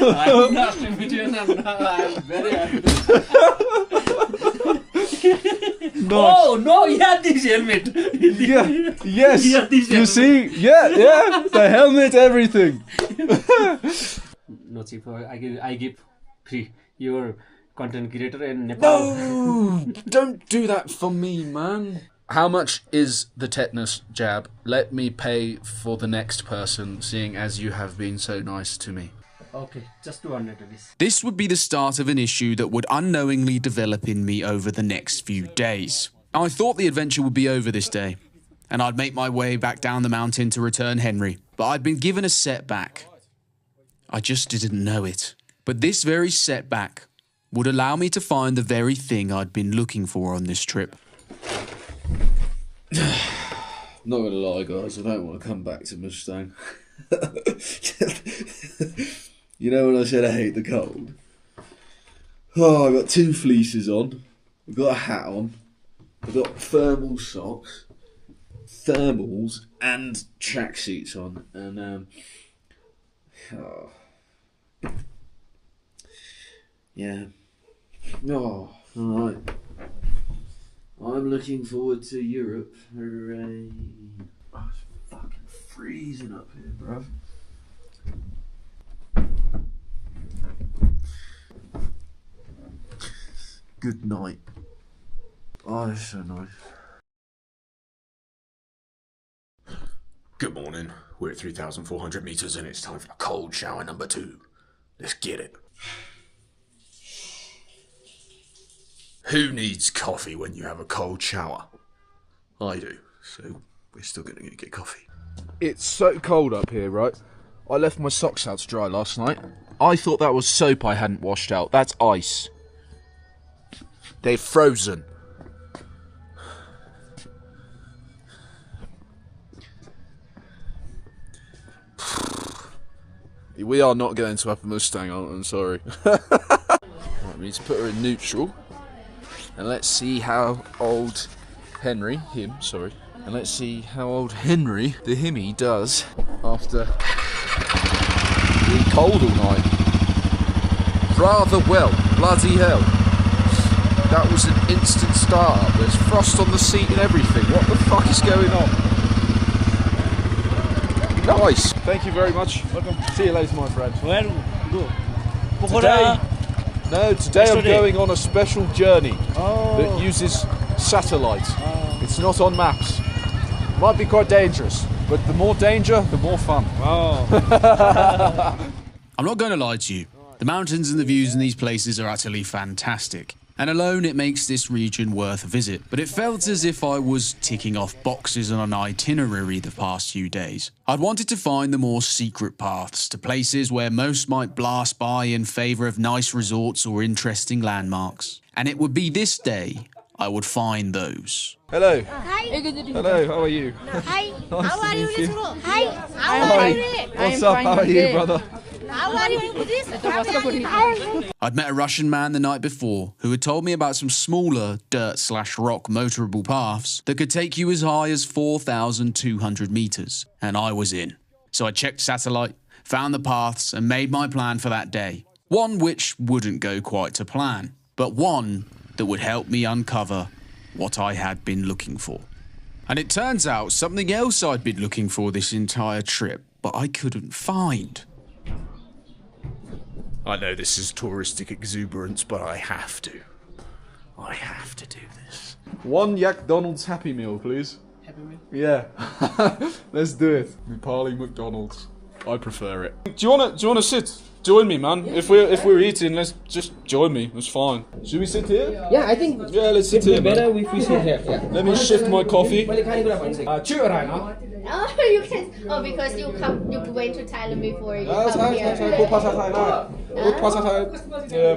I'm not in video now. I'm very happy. Oh, no, he had this helmet.
Yeah, yes.
He had this
you
helmet.
see? Yeah. The helmet, everything.
No, Chief, I give free. Your content creator in Nepal.
No! Don't do that for me, man. How much is the tetanus jab? Let me pay for the next person, seeing as you have been so nice to me.
Okay, just 200 rupees.
This would be the start of an issue that would unknowingly develop in me over the next few days. I thought the adventure would be over this day, and I'd make my way back down the mountain to return Henry, but I'd been given a setback. I just didn't know it. But this very setback would allow me to find the very thing I'd been looking for on this trip.
Not gonna lie, guys, I don't want to come back to Mustang. You know when I said I hate the cold? Oh, I've got 2 fleeces on, I've got a hat on, I've got thermal socks, thermals, and tracksuits on, and yeah. Oh, alright. I'm looking forward to Europe. Hooray. Oh, it's fucking freezing up here, bruv. Good night. Oh, it's so nice.
Good morning. We're at 3,400 meters and it's time for cold shower number 2. Let's get it. Who needs coffee when you have a cold shower? I do, so we're still going to get coffee.
It's so cold up here, right? I left my socks out to dry last night. I thought that was soap I hadn't washed out. That's ice. They're frozen. We are not going to Upper Mustang, I'm sorry. Right, we need to put her in neutral. And let's see how old Henry, and let's see how old Henry, the Himmy, does after being cold all night. Rather well, bloody hell. That was an instant start-up. There's frost on the seat and everything. What the fuck is going on? Nice. Thank you very much. Welcome. See you later, my friend.
Where go?
Today,
No, today I'm going on a special journey that uses satellite. It's not on maps. Might be quite dangerous, but the more danger, the more fun.
I'm not going to lie to you. The mountains and the views in these places are utterly fantastic. And alone it makes this region worth a visit. But it felt as if I was ticking off boxes on an itinerary the past few days. I'd wanted to find the more secret paths to places where most might blast by in favour of nice resorts or interesting landmarks. And it would be this day I would find those.
Hello.
Hi.
Hello, how are you?
Hi.
Nice
How
to
are you?
meet you.
Hi. How
Hi.
are you?
What's up? How are you, brother?
How are you?
I'd met a Russian man the night before who had told me about some smaller dirt/rock motorable paths that could take you as high as 4,200 meters, and I was in. So I checked satellite, found the paths, and made my plan for that day. One which wouldn't go quite to plan, but one that would help me uncover what I had been looking for. And it turns out something else I'd been looking for this entire trip, but I couldn't find.
I know this is touristic exuberance, but I have to. I have to do this.
One McDonald's Happy Meal, please.
Happy Meal?
Yeah. Let's do it. Nepali McDonald's.
I prefer it.
Do you wanna sit? Join me, man. If we're eating, let's just join me. It's fine. Should we sit here?
Yeah, I think.
Yeah, let's sit here.
Better
man.
if we sit here. Yeah.
Let me shift my coffee.
Oh, you can. Oh, because you went to Thailand before you come here.
พูดภาษาไทยได้พูดภาษาไทย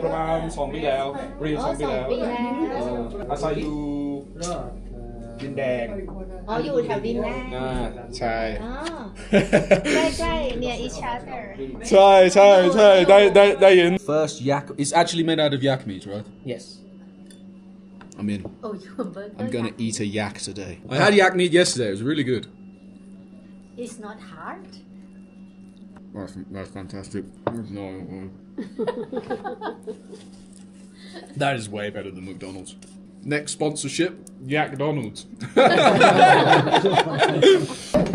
ประมาณ2 ปีแล้วเรียน2 ปีแล้ว อาศัยอยู่ดินแดง
อ๋ออยู่แถวดินแดง
ใช่
อ๋อใกล้ๆ near each other
ใช่ได้ยิน First yak it's actually made out of yak meat, right?
Yes.
I'm in.
Oh, you're a burger.
I'm gonna eat a yak today. I had yak meat yesterday. It was really good.
It's not hard.
That's fantastic. No. That is way better than McDonald's. Next sponsorship, McDonald's.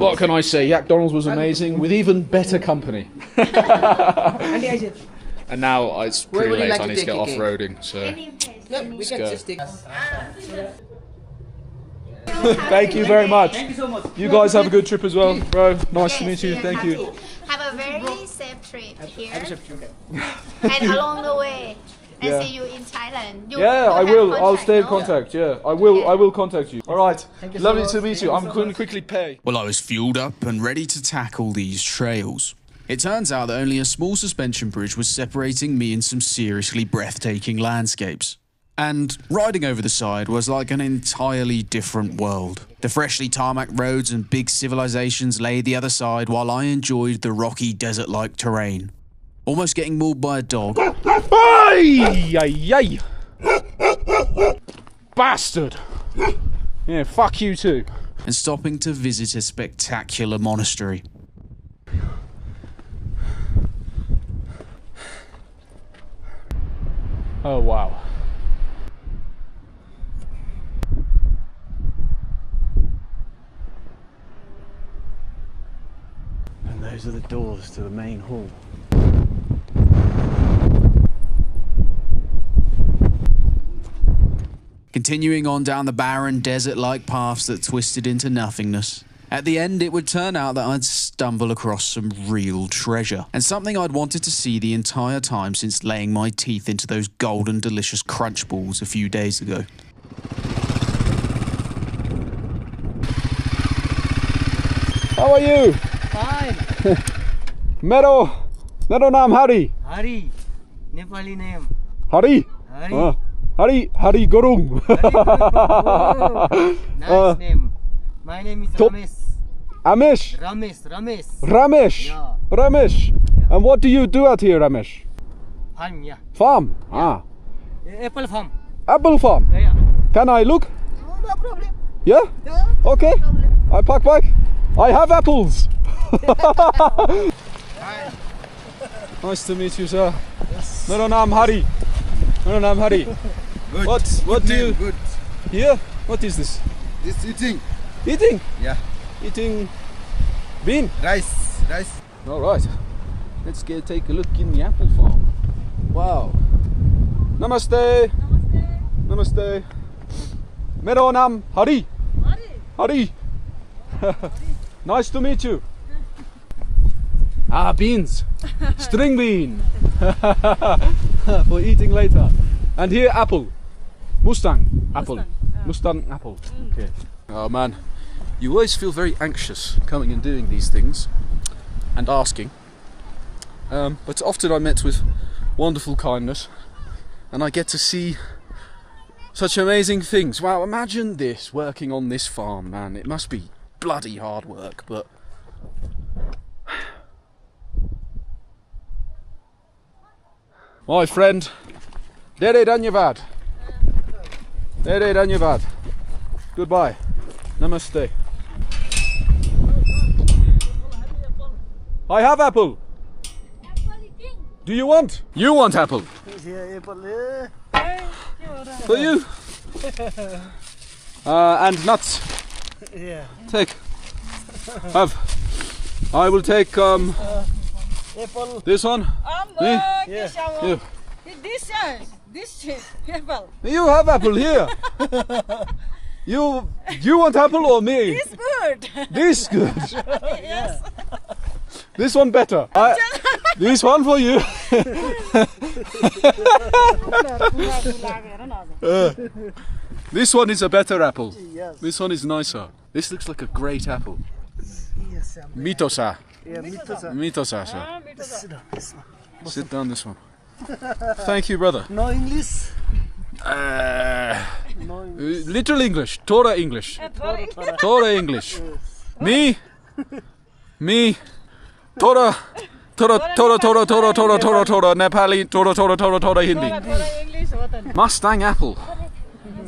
What can I say? McDonald's was amazing with even better company. And now it's pretty late. I need to get off-roading, so let's go. Thank you very much.
Thank you so much.
You guys have a good trip as well, bro. Nice to meet you. Thank you.
Have a very safe trip here. And along the way. And
Yeah.
see you in Thailand.
I will. I'll stay in
no?
contact. Yeah, I will contact you. All right. Lovely to meet you. I'm going to quickly pay.
Well, I was fueled up and ready to tackle these trails. It turns out that only a small suspension bridge was separating me and some seriously breathtaking landscapes. And riding over the side was like an entirely different world. The freshly tarmac roads and big civilizations lay the other side while I enjoyed the rocky desert-like terrain. Almost getting mauled by a dog.
Ay! Bastard! Yeah, fuck you too.
And stopping to visit a spectacular monastery.
Oh, wow.
And those are the doors to the main hall.
Continuing on down the barren, desert-like paths that twisted into nothingness. At the end, it would turn out that I'd stumble across some real treasure, and something I'd wanted to see the entire time since laying my teeth into those golden delicious crunch balls a few days ago.
How are you?
Fine.
Mero naam Hari.
Hari. Nepali name.
Hari.
Hari.
Hari Gurung.
Nice name. My name is Ramesh.
Ramesh.
Yeah.
Ramesh. Yeah. And what do you do out here, Ramesh?
Farm, yeah.
Farm?
Yeah. Apple farm.
Apple farm?
Yeah.
Can I look?
No problem.
Yeah? Okay. I pack back. I have apples. Nice to meet you, sir.
Yes.
Mero naam Hari. Mero naam Hari.
Good.
What do you...
Good.
Here? What is this?
This eating.
Eating?
Yeah.
Eating bean?
Rice.
Alright. Let's take a look in the apple farm. Wow. Namaste. Namaste. Mero naam Hari. Hari. Nice to meet you. Ah, beans. String bean. For eating later. And here apple. Mustang apple. Mustang apple. Okay. Oh man, you always feel very anxious coming and doing these things and asking. But often I'm met with wonderful kindness and I get to see such amazing things. Wow, imagine this, working on this farm, man. It must be bloody hard work, but... My friend, Dere Dhanyavad. Dere Dhanyavad. Goodbye. Namaste. I have apple. Do you want? You want apple? For you. And nuts.
Yeah.
Take. Have. I will take
apple.
This one. Me?
Yeah.
You.
This apple.
You have apple here. You want apple or me?
This good.
This good.
Yes.
This one better. This one for you. This one is a better apple.
Yes.
This one is nicer. This looks like a great apple.
Yes.
Mitosa.
Yeah, mitosa.
Mitosa, sir.
Sit down. This one.
Sit down this one. Thank you, brother.
No English?
No English. Little English. Torah English. Torah English. Me. Torah. Nepali. Torah Hindi. Mustang apple.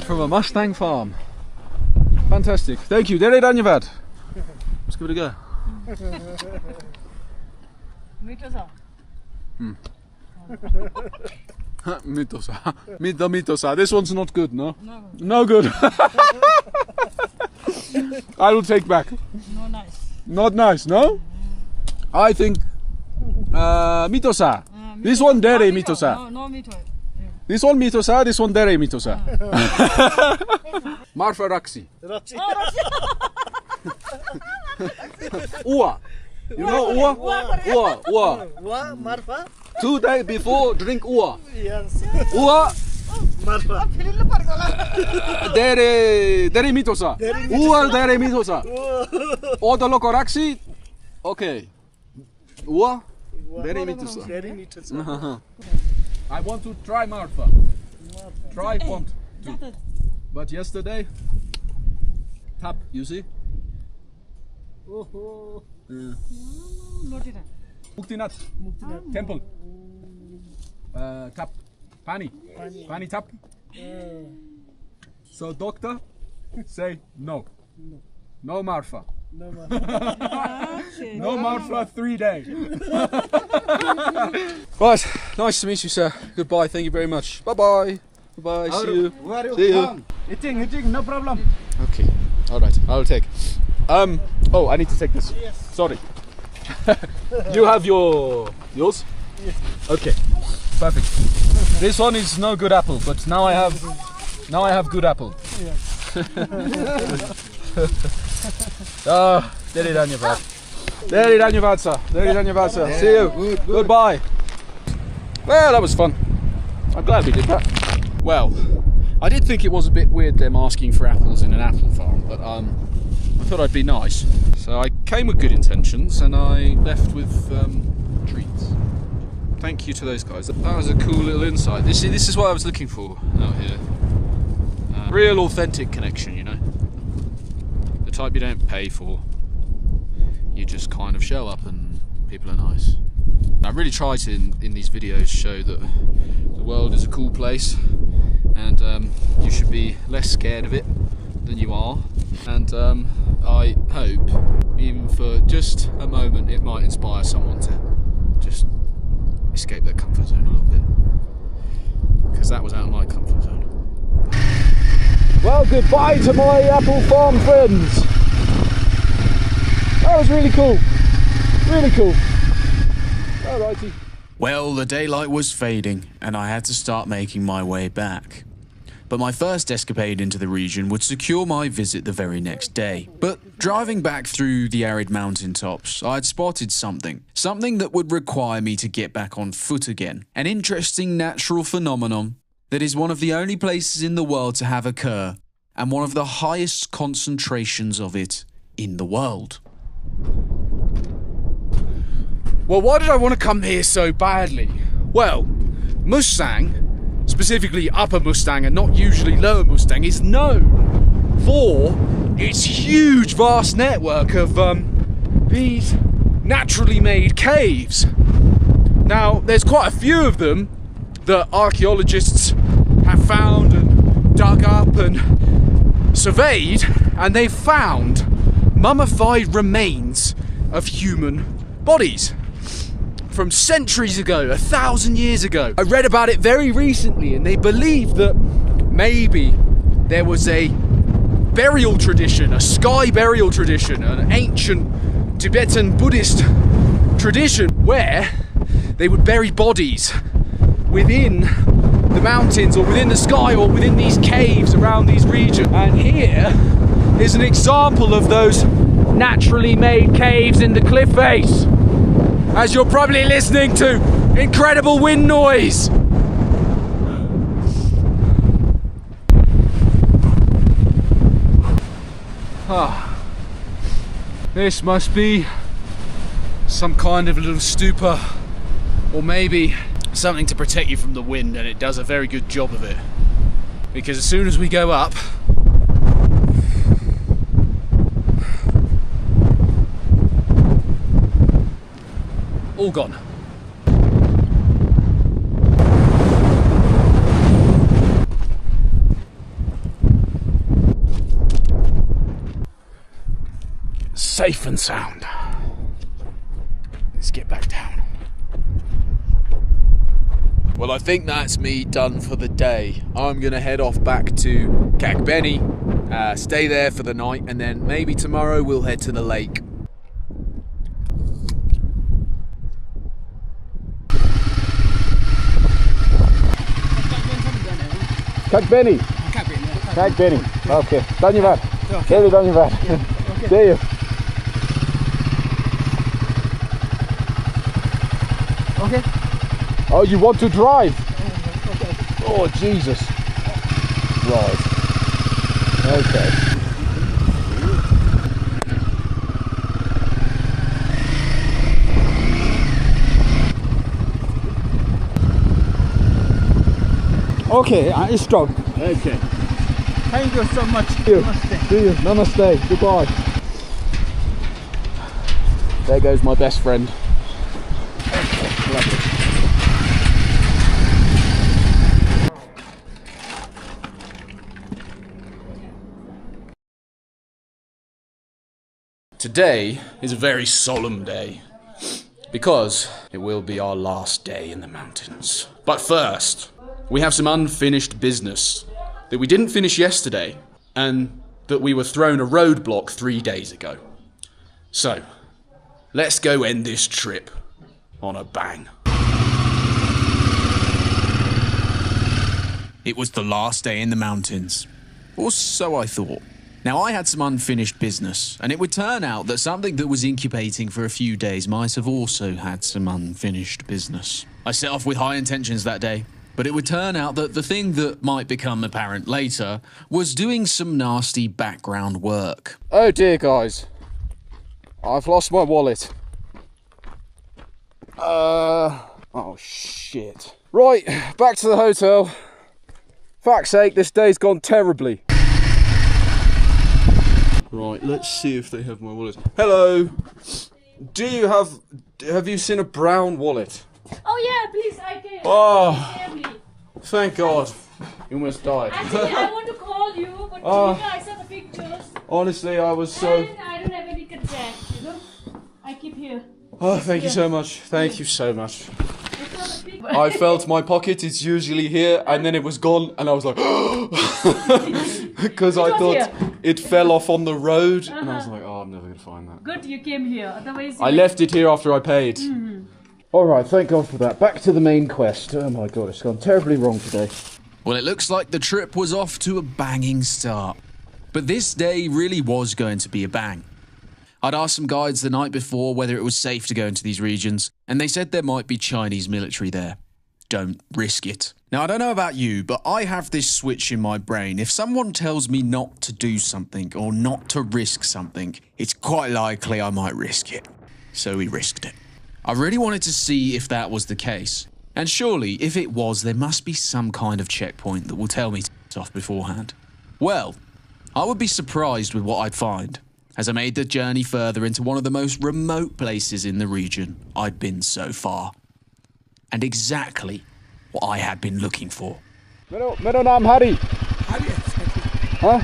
From a Mustang farm. Fantastic. Thank you. Dere Dhanyavad. Let's give it a go.
Mitosa.
Mitosa. This one's not good, no? No good. I will take back.
No nice.
Not nice, no? I think Mitosa. This one Dere Mitosa.
No mito.
This one Mitosa, this one Dere Mitosa. Marfa Raksi. Ua. You know Ua? Ua.
Marfa?
2 days before, drink Ua.
Yes.
Ua.
Marfa.
Dere Mitosa. Ua Dere Mitosa. Odo Loco Raksi. Okay. Ua. Dere Mitosa. I want to try Marfa. Try want to. But yesterday, tap, you see? Muktinath. Temple. Tap. Pani tap. So doctor say no. No Marfa. No Marfa 3 days. Right, nice to meet you, sir. Goodbye, thank you very much. Bye-bye. Bye-bye, see you. See you.
Eating, no problem.
Okay, alright, I'll take. Oh, I need to take this.
Yes.
Sorry. You have yours?
Yes.
Okay, perfect. This one is no good apple, but now I have good apple.
Yes.
Dere Dhanyavad. Dere Dhanyavad, sir. Dere Dhanyavad, sir. See you. Goodbye. Well, that was fun. I'm glad we did that. Well, I did think it was a bit weird them asking for apples in an apple farm, but I thought I'd be nice. So I came with good intentions and I left with treats. Thank you to those guys. That was a cool little insight. This is what I was looking for out here. Real authentic connection, you know. The type you don't pay for. You just kind of show up and people are nice. I really try to in these videos show that the world is a cool place and you should be less scared of it than you are, and I hope even for just a moment it might inspire someone to just escape their comfort zone a little bit, because that was out of my comfort zone. Well, goodbye to my apple farm friends. That was really cool. Really cool. Alrighty.
Well, the daylight was fading, and I had to start making my way back. But my first escapade into the region would secure my visit the very next day. But driving back through the arid mountaintops, I had spotted something that would require me to get back on foot again. An interesting natural phenomenon that is one of the only places in the world to have occur, and one of the highest concentrations of it in the world.
Well, why did I want to come here so badly? Well, Mustang, specifically Upper Mustang and not usually Lower Mustang, is known for its huge, vast network of these naturally made caves. Now, there's quite a few of them that archaeologists have found and dug up and surveyed, and they've found mummified remains of human bodies from centuries ago, 1,000 years ago. I read about it very recently, and they believe that maybe there was a burial tradition, a sky burial tradition, an ancient Tibetan Buddhist tradition where they would bury bodies within the mountains or within the sky or within these caves around these regions. And here is an example of those naturally made caves in the cliff face, as you're probably listening to incredible wind noise. This must be some kind of little stupa, or maybe something to protect you from the wind, and it does a very good job of it. Because as soon as we go up, all gone. Safe and sound. Let's get back down.
Well, I think that's me done for the day. I'm gonna head off back to Kagbeni, stay there for the night, and then maybe tomorrow we'll head to the lake.
Kagbeni. Kagbeni. Okay. Dhanyavad. Very dhanyavad. See you. Okay. Oh, you want to drive? Okay. Oh, Jesus. Right. Okay. Okay, stop.
Okay. Thank you so much.
See you.
Namaste.
See you. Namaste. Goodbye.
There goes my best friend. Today is a very solemn day, because it will be our last day in the mountains. But first, we have some unfinished business that we didn't finish yesterday, and that we were thrown a roadblock 3 days ago. So, let's go end this trip on a bang.
It was the last day in the mountains, or so I thought. Now, I had some unfinished business, and it would turn out that something that was incubating for a few days might have also had some unfinished business. I set off with high intentions that day, but it would turn out that the thing that might become apparent later was doing some nasty background work.
Oh dear, guys. I've lost my wallet. Oh shit. Right, back to the hotel. Fuck's sake, this day's gone terribly. Right, let's see if they have my wallet. Hello. Have you seen a brown wallet?
Oh yeah, please, I can.
Oh, thank God. You almost died.
Actually, I want to call you, but I saw the pictures.
Honestly, I was so...
And I don't have any contact, you know. I keep here.
Oh, thank you so much. Thank you so much. I felt my pocket is usually here, and then it was gone, and I was like, because I thought it fell off on the road, and I was like, oh, I'm never gonna find that.
Good, you came here. Otherwise,
I left it here after I paid.
Alright, thank God for that. Back to the main quest. Oh my God, it's gone terribly wrong today.
Well, it looks like the trip was off to a banging start. But this day really was going to be a bang. I'd asked some guides the night before whether it was safe to go into these regions, and they said there might be Chinese military there. Don't risk it. Now, I don't know about you, but I have this switch in my brain. If someone tells me not to do something or not to risk something, it's quite likely I might risk it. So we risked it. I really wanted to see if that was the case. And surely, if it was, there must be some kind of checkpoint that will tell me to off beforehand. Well, I would be surprised with what I'd find, as I made the journey further into one of the most remote places in the region I'd been so far. And exactly what I had been looking for.
मेरा नाम हरी हाँ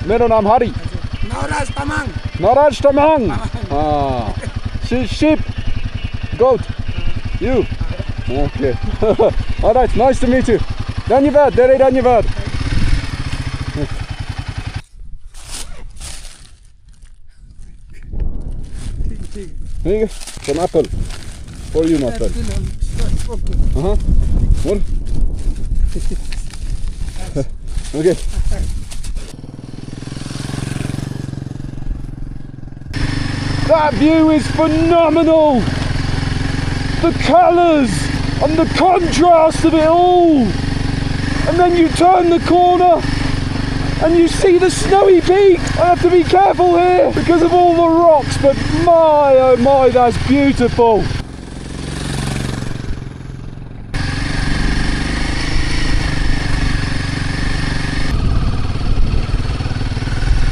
मेरा नाम हरी नौराज तमांग हाँ sheep goat you okay all right, nice to meet you. धन्यवाद very धन्यवाद. Here, some apple for you, my friend. What? Okay. That view is phenomenal! The colours and the contrast of it all! And then you turn the corner and you see the snowy peak. I have to be careful here because of all the rocks, but my oh my, that's beautiful.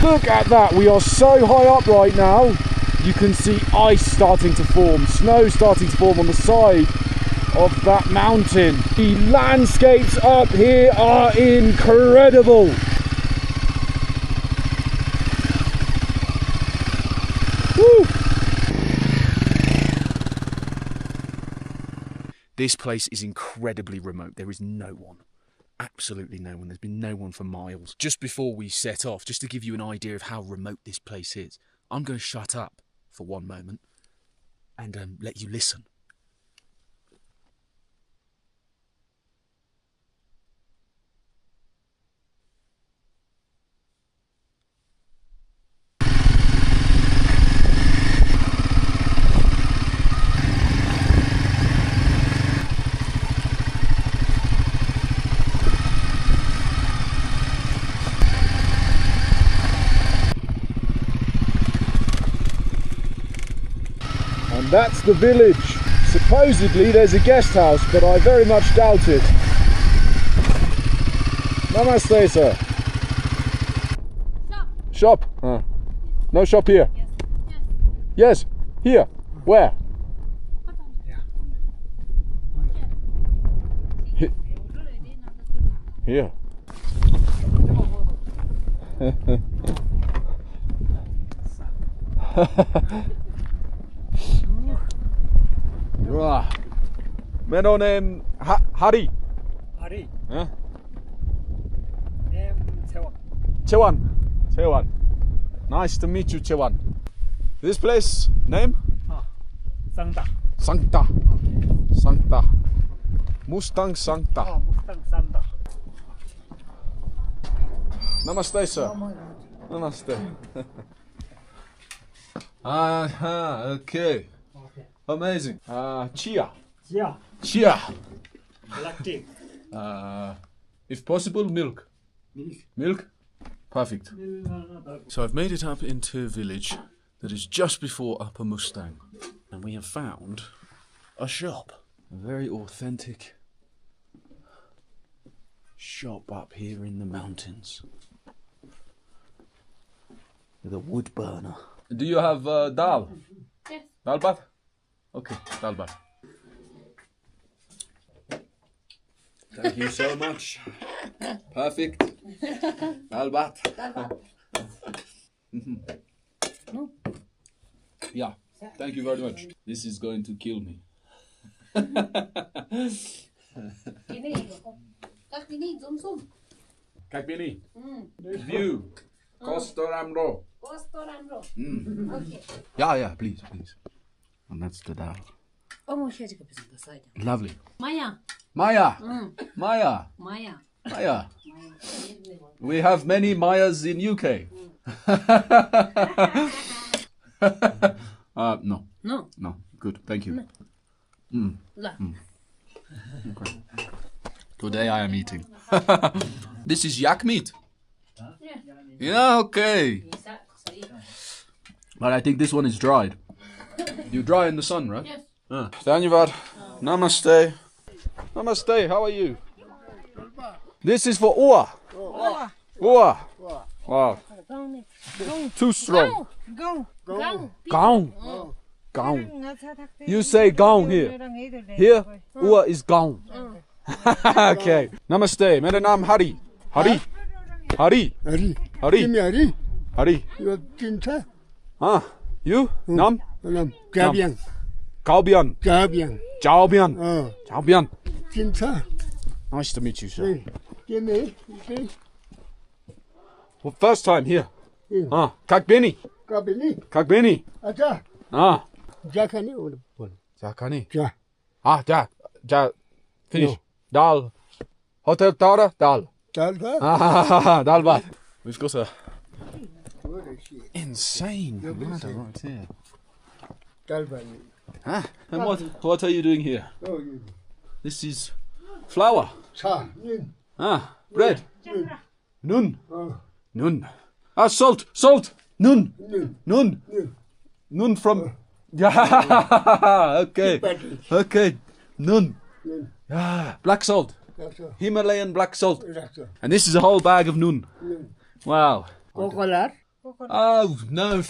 Look at that, we are so high up right now. You can see ice starting to form, snow starting to form on the side of that mountain. The landscapes up here are incredible. Woo.
This place is incredibly remote. There is no one. Absolutely no one. There's been no one for miles. Just before we set off, just to give you an idea of how remote this place is, I'm going to shut up for one moment and let you listen.
That's the village. Supposedly there's a guest house, but I very much doubt it. Namaste, sir. Shop. Huh. No shop here. Yes. Here. Where? Here. मेरा name Hari.
Hari.
Huh?
Name
Chewan. Chewan. Nice to meet you, Chewan. This place name?
Sangta.
Sangta. Sangta. Mustang Sangta.
Mustang Sangta.
Namaste, sir. Namaste. Okay. Amazing. Chia.
Chia.
Chia.
Black tea.
If possible, milk.
Milk.
Milk? Perfect. So I've made it up into a village that is just before Upper Mustang. And we have found a shop. A very authentic shop up here in the mountains. With a wood burner. Do you have dal?
Yes.
Dal bhat? Okay, dal bhat. Thank you so much. Perfect. Dal bhat. Yeah, thank you very much. This is going to kill me. Как бини? View. Kosto ramro.
Kosto ramro.
Mm.
Okay.
Yeah, please. And that's the dal.
Lovely.
Maya.
Maya.
Mm.
Maya.
Maya.
Maya. We have many Mayas in UK. No.
No.
No. Good. Thank you.
No.
Mm.
La.
Mm. Okay. Today I am eating. This is yak meat. Yeah, okay. But I think this one is dried. You dry in the sun, right?
Yes.
Dhanyavad. Namaste. Namaste, how are you? This is for Ua. Ua. Wow. Too strong. Gaon. Gaon. You say gaon here. Here, Ua is gaon. Okay. Namaste. Mera naam Hari. Hari. Hari.
Hari.
Hari.
Hari.
Hari.
Kinta.
Ah, you? Nam?
Nam. Gaobian.
Gaobian.
Gaobian.
Jiaobian. Jiaobian.
Kinta.
Nice to meet you, sir.
Give me.
Well, first time here. Ah, Kagbini.
Kabini.
Kagbini.
Acha.
Ah.
Jakani.
Jakani.
Ja.
Ah, ja. Finish.
No.
Dal. Hotel Tara. Dal.
Dal bhat.
Ah, dal bhat. We've got a insane ladder right here.
Dal bhat.
Ah, and what are you doing here?
Oh,
This is flour.
cha. Nin.
Ah, bread. Nun.
Oh.
Nun. Ah, salt. Salt. Nun.
Nun.
Nun. Nun from. Yeah. Okay. Okay. Nun. Ah, black salt. Himalayan black salt. And this is a whole bag of nun. Wow.
Coconut.
Oh, no.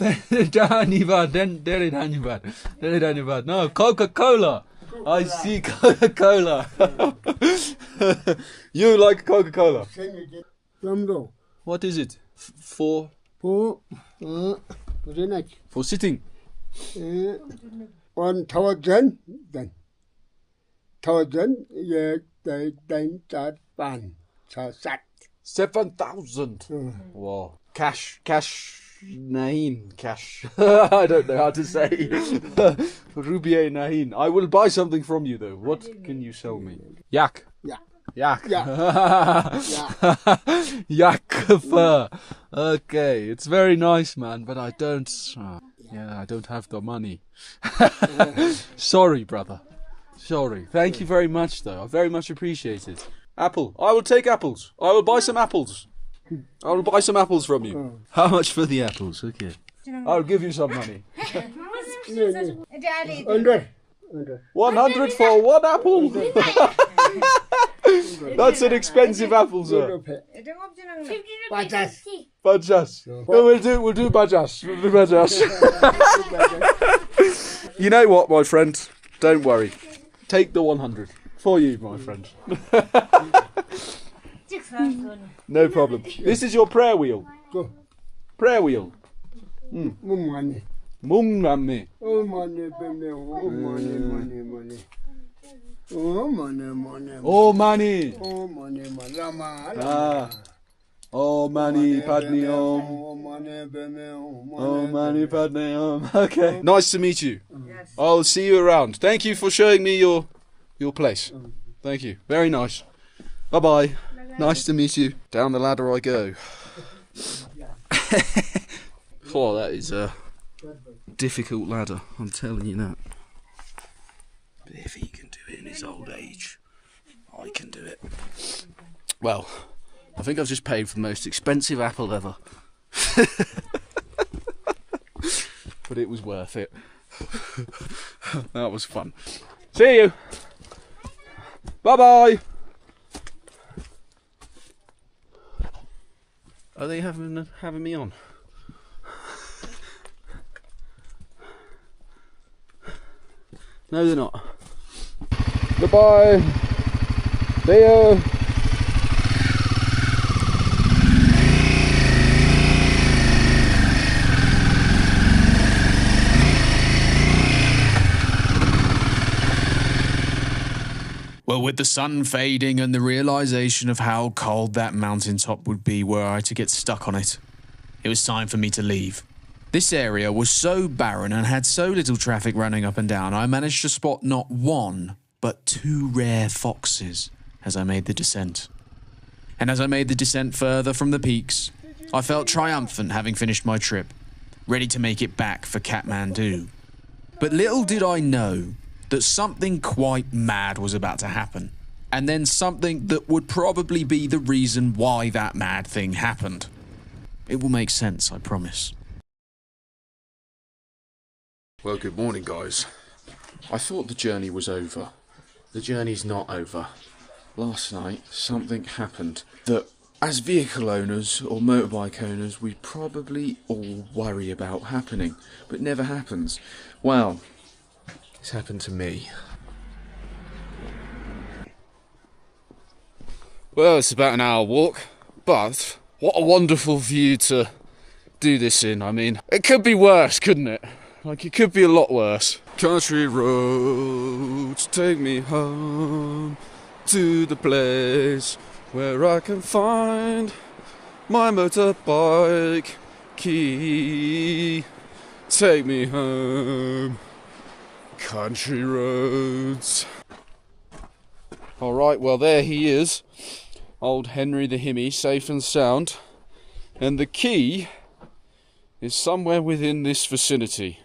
Dhanyavad. No, Coca-Cola. I see Coca-Cola. You like Coca-Cola? What is it? For sitting.
On Tawajan, then. Tawajan, then that ban. Sat.
7,000. Wow. Cash. Nahin. Cash. I don't know how to say. Rubier Nahin. I will buy something from you though. What can you sell me? Yak. Yak. Yak fur. Okay, it's very nice, man, but I don't. I don't have the money. Sorry, brother. Sorry. Thank you very much, though. I very much appreciate it. Apple. I will take apples. I will buy some apples. I will buy some apples from you. How much for the apples? Okay. I'll give you some money. 100 for one apple. That's an expensive apple, sir. Bajas. We'll do bajas. We'll do bajas. You know what, my friend? Don't worry. Take the 100 for you, my friend. No problem. This is your prayer wheel. Prayer wheel. Mungame. Mungame.
Oh, money. Oh, money.
Oh, money.
Oh, money.
Ah. Oh, money, Padme Om. Oh, money, Padme Om. Okay. Nice to meet you. Yes. I'll see you around. Thank you for showing me your place. Thank you. Very nice. Bye-bye. Nice to meet you. Down the ladder I go. Oh, that is a difficult ladder. I'm telling you that. But if he can do it in his old age, I can do it. Well, I think I've just paid for the most expensive apple ever. But it was worth it. That was fun. See you. Bye-bye. Are they having me on? No, they're not. Goodbye. See you.
Well, with the sun fading and the realization of how cold that mountaintop would be were I to get stuck on it, it was time for me to leave. This area was so barren and had so little traffic running up and down, I managed to spot not one, but 2 rare foxes as I made the descent. And as I made the descent further from the peaks, I felt triumphant having finished my trip, ready to make it back for Kathmandu. But little did I know that something quite mad was about to happen, and then something that would probably be the reason why that mad thing happened. It will make sense, I promise.
Well, good morning, guys. I thought the journey was over. The journey's not over. Last night, something happened that, as vehicle owners or motorbike owners, we probably all worry about happening, but never happens. Well, it's happened to me.
Well, it's about an hour walk, but what a wonderful view to do this in. I mean, it could be worse, couldn't it? Like, it could be a lot worse. Country roads take me home to the place where I can find my motorbike key. Take me home, country roads. Alright, well there he is, old Henry the Himmy, safe and sound. And the key is somewhere within this vicinity.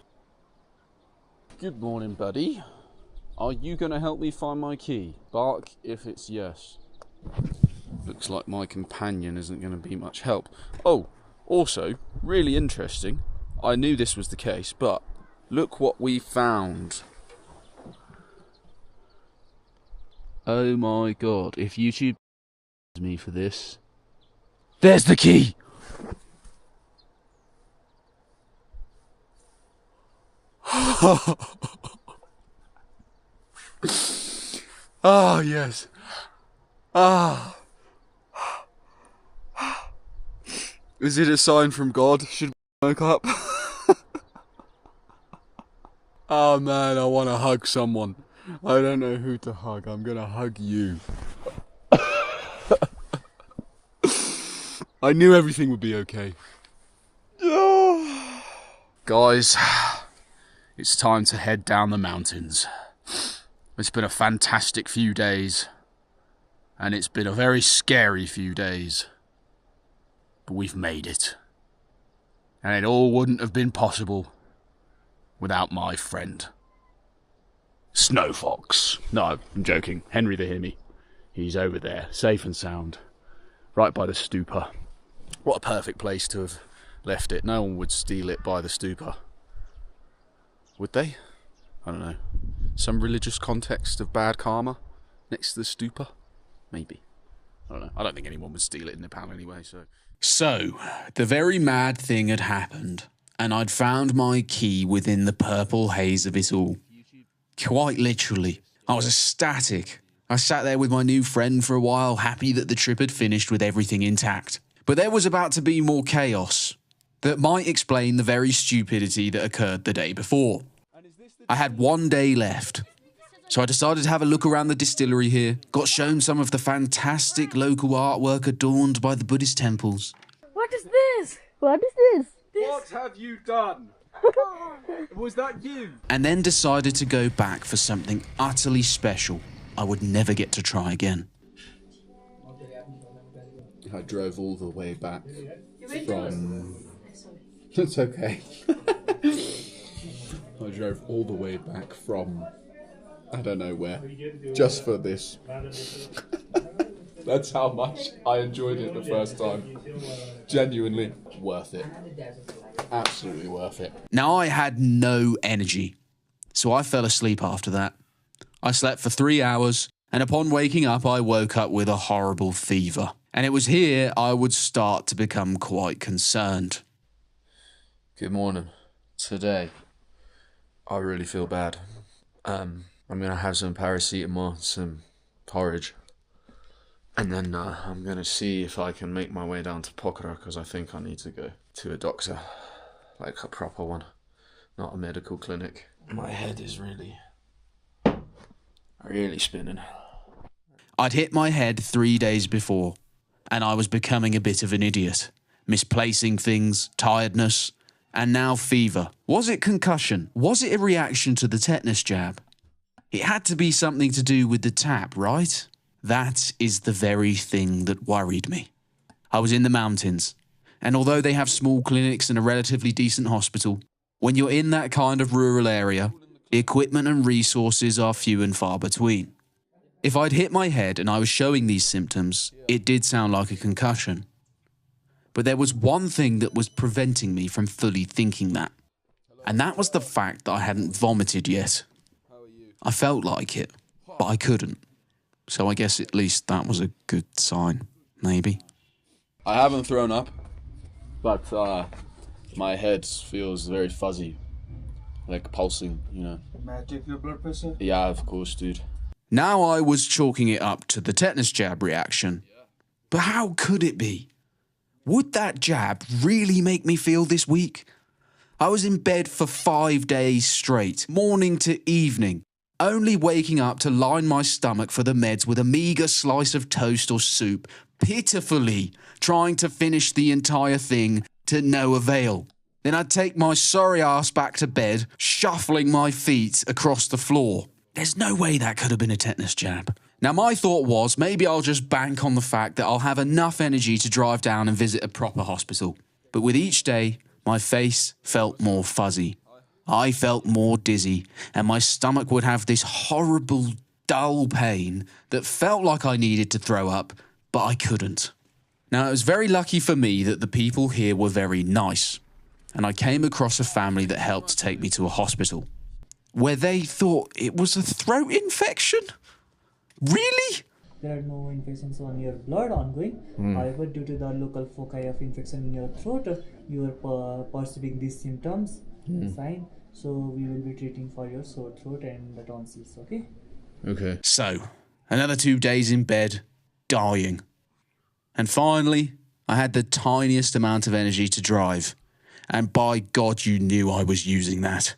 Good morning, buddy. Are you going to help me find my key? Bark if it's yes. Looks like my companion isn't going to be much help. Oh, also, really interesting. I knew this was the case, but look what we found. Oh my god, if YouTube me for this. There's the key!
Oh, yes. Ah. Is it a sign from God? Should we wake up? Oh man, I want to hug someone. I don't know who to hug. I'm gonna hug you. I knew everything would be okay.
Guys, it's time to head down the mountains. It's been a fantastic few days, and it's been a very scary few days, but we've made it. And it all wouldn't have been possible without my friend, Snow Fox. No, I'm joking. Henry the Himmy. He's over there, safe and sound, right by the stupa. What a perfect place to have left it. No one would steal it by the stupa. Would they? I don't know. Some religious context of bad karma next to the stupa? Maybe. I don't know. I don't think anyone would steal it in Nepal anyway, so...
So, the very mad thing had happened, and I'd found my key within the purple haze of it all. Quite literally. I was ecstatic. I sat there with my new friend for a while, happy that the trip had finished with everything intact. But there was about to be more chaos that might explain the very stupidity that occurred the day before. I had 1 day left, so I decided to have a look around the distillery here, got shown some of the fantastic local artwork adorned by the Buddhist temples.
What is this? What is this?
What have you done? Was that you?
And then decided to go back for something utterly special I would never get to try again.
I drove all the way back from... It's okay. I drove all the way back from... I don't know where. Just for this. That's how much I enjoyed it the first time. Genuinely worth it. Absolutely worth it.
Now I had no energy, so I fell asleep after that. I slept for 3 hours, and upon waking up I woke up with a horrible fever. And it was here I would start to become quite concerned.
Good morning. Today, I really feel bad. I'm going to have some paracetamol, some porridge. And then I'm going to see if I can make my way down to Pokhara, because I think I need to go to a doctor. Like a proper one. Not a medical clinic. My head is really spinning.
I'd hit my head 3 days before, and I was becoming a bit of an idiot. Misplacing things, tiredness, and now fever. Was it concussion? Was it a reaction to the tetanus jab? It had to be something to do with the tap, right? That is the very thing that worried me. I was in the mountains, and although they have small clinics and a relatively decent hospital, when you're in that kind of rural area, equipment and resources are few and far between. If I'd hit my head and I was showing these symptoms, it did sound like a concussion. But there was one thing that was preventing me from fully thinking that, and that was the fact that I hadn't vomited yet. I felt like it, but I couldn't. So I guess at least that was a good sign, maybe.
I haven't thrown up, but my head feels very fuzzy, like pulsing, you know.
May I take your blood pressure?
Yeah, of course, dude.
Now I was chalking it up to the tetanus jab reaction. But how could it be? Would that jab really make me feel this weak? I was in bed for 5 days straight, morning to evening, only waking up to line my stomach for the meds with a meagre slice of toast or soup, pitifully trying to finish the entire thing to no avail. Then I'd take my sorry ass back to bed, shuffling my feet across the floor. There's no way that could have been a tetanus jab. Now my thought was maybe I'll just bank on the fact that I'll have enough energy to drive down and visit a proper hospital. But with each day, my face felt more fuzzy. I felt more dizzy, and my stomach would have this horrible, dull pain that felt like I needed to throw up, but I couldn't. Now, it was very lucky for me that the people here were very nice, and I came across a family that helped take me to a hospital, where they thought it was a throat infection? Really?
There are no infections on your blood ongoing. However, due to the local foci of infection in your throat, you are perceiving these symptoms, sign. So we will be treating for your sore throat and the tonsils, okay?
Okay. So, another 2 days in bed, dying. And finally, I had the tiniest amount of energy to drive. And by God, you knew I was using that.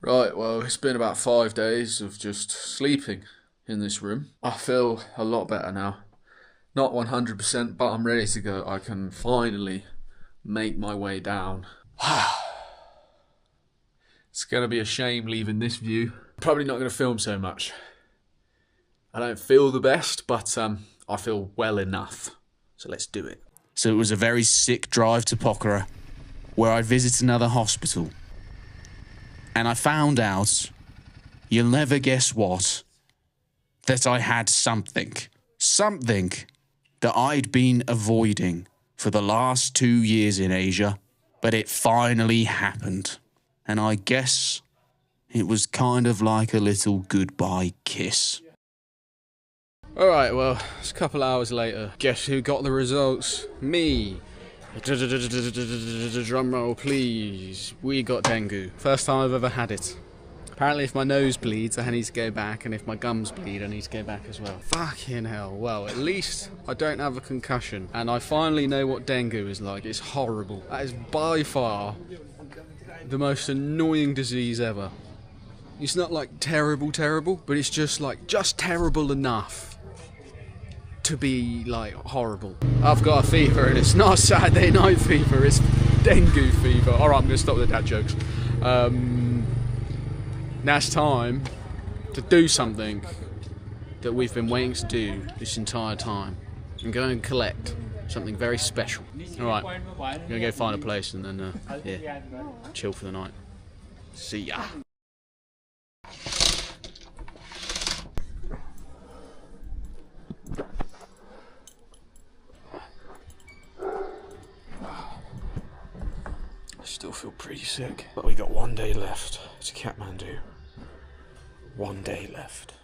Right, well, it's been about 5 days of just sleeping in this room. I feel a lot better now. Not 100%, but I'm ready to go. I can finally make my way down. It's going to be a shame leaving this view. Probably not going to film so much. I don't feel the best, but I feel well enough. So let's do it.
So it was a very sick drive to Pokhara, where I'd visit another hospital. And I found out, you'll never guess what, that I had something. Something that I'd been avoiding for the last 2 years in Asia. But it finally happened. And I guess it was kind of like a little goodbye kiss.
Alright, well, it's a couple hours later. Guess who got the results? Me. Drum roll, please. We got dengue. First time I've ever had it. Apparently if my nose bleeds, I need to go back, and if my gums bleed, I need to go back as well. Fucking hell. Well, at least I don't have a concussion, and I finally know what dengue is like. It's horrible. That is by far the most annoying disease ever. It's not like terrible, but it's just like, just terrible enough to be like horrible. I've got a fever, and it's not Saturday night fever, it's dengue fever. Alright, I'm gonna stop with the dad jokes. Now it's time to do something that we've been waiting to do this entire time. I'm going to collect something very special. Alright, I'm going to go find a place and then, yeah, chill for the night. See ya.
I still feel pretty sick, but we got 1 day left to Kathmandu. 1 day left.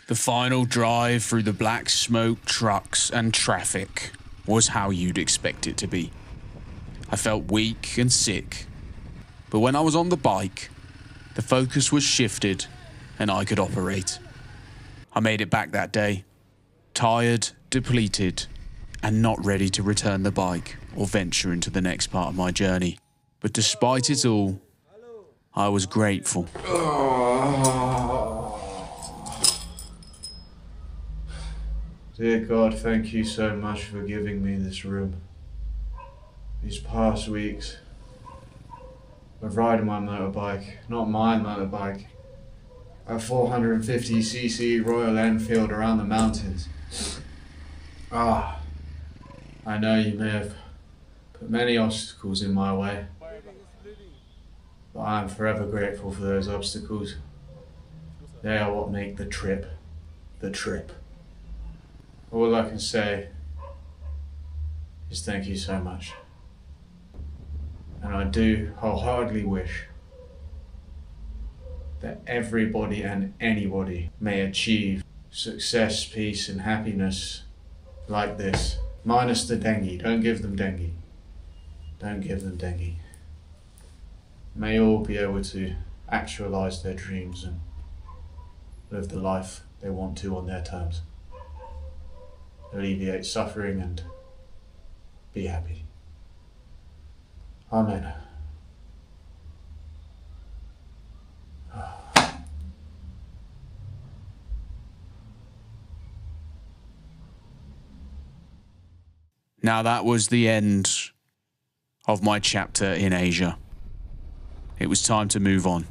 The final drive through the black smoke, trucks and traffic was how you'd expect it to be. I felt weak and sick, but when I was on the bike, the focus was shifted and I could operate. I made it back that day, tired, depleted, and not ready to return the bike or venture into the next part of my journey. But despite it all, I was grateful.
Dear God, thank you so much for giving me this room. These past weeks, of riding my motorbike, not my motorbike, a 450cc Royal Enfield around the mountains. I know you may have put many obstacles in my way, but I am forever grateful for those obstacles. They are what make the trip the trip. All I can say is thank you so much. And I do wholeheartedly wish that everybody and anybody may achieve success, peace and happiness like this. Minus the dengue. Don't give them dengue. Don't give them dengue. May all be able to actualize their dreams and live the life they want to on their terms. Alleviate suffering and be happy. Amen.
Now that was the end of my chapter in Asia. It was time to move on.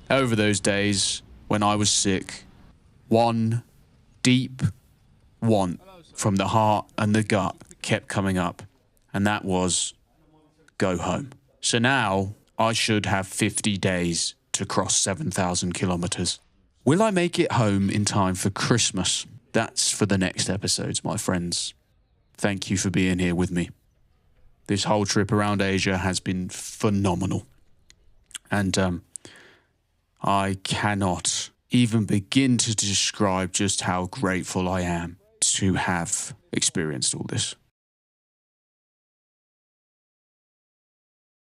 Over those days when I was sick, one deep want from the heart and the gut kept coming up, and that was go home. So now I should have 50 days to cross 7,000 kilometers. Will I make it home in time for Christmas? That's for the next episodes, my friends. Thank you for being here with me. This whole trip around Asia has been phenomenal. And I cannot even begin to describe just how grateful I am to have experienced all this.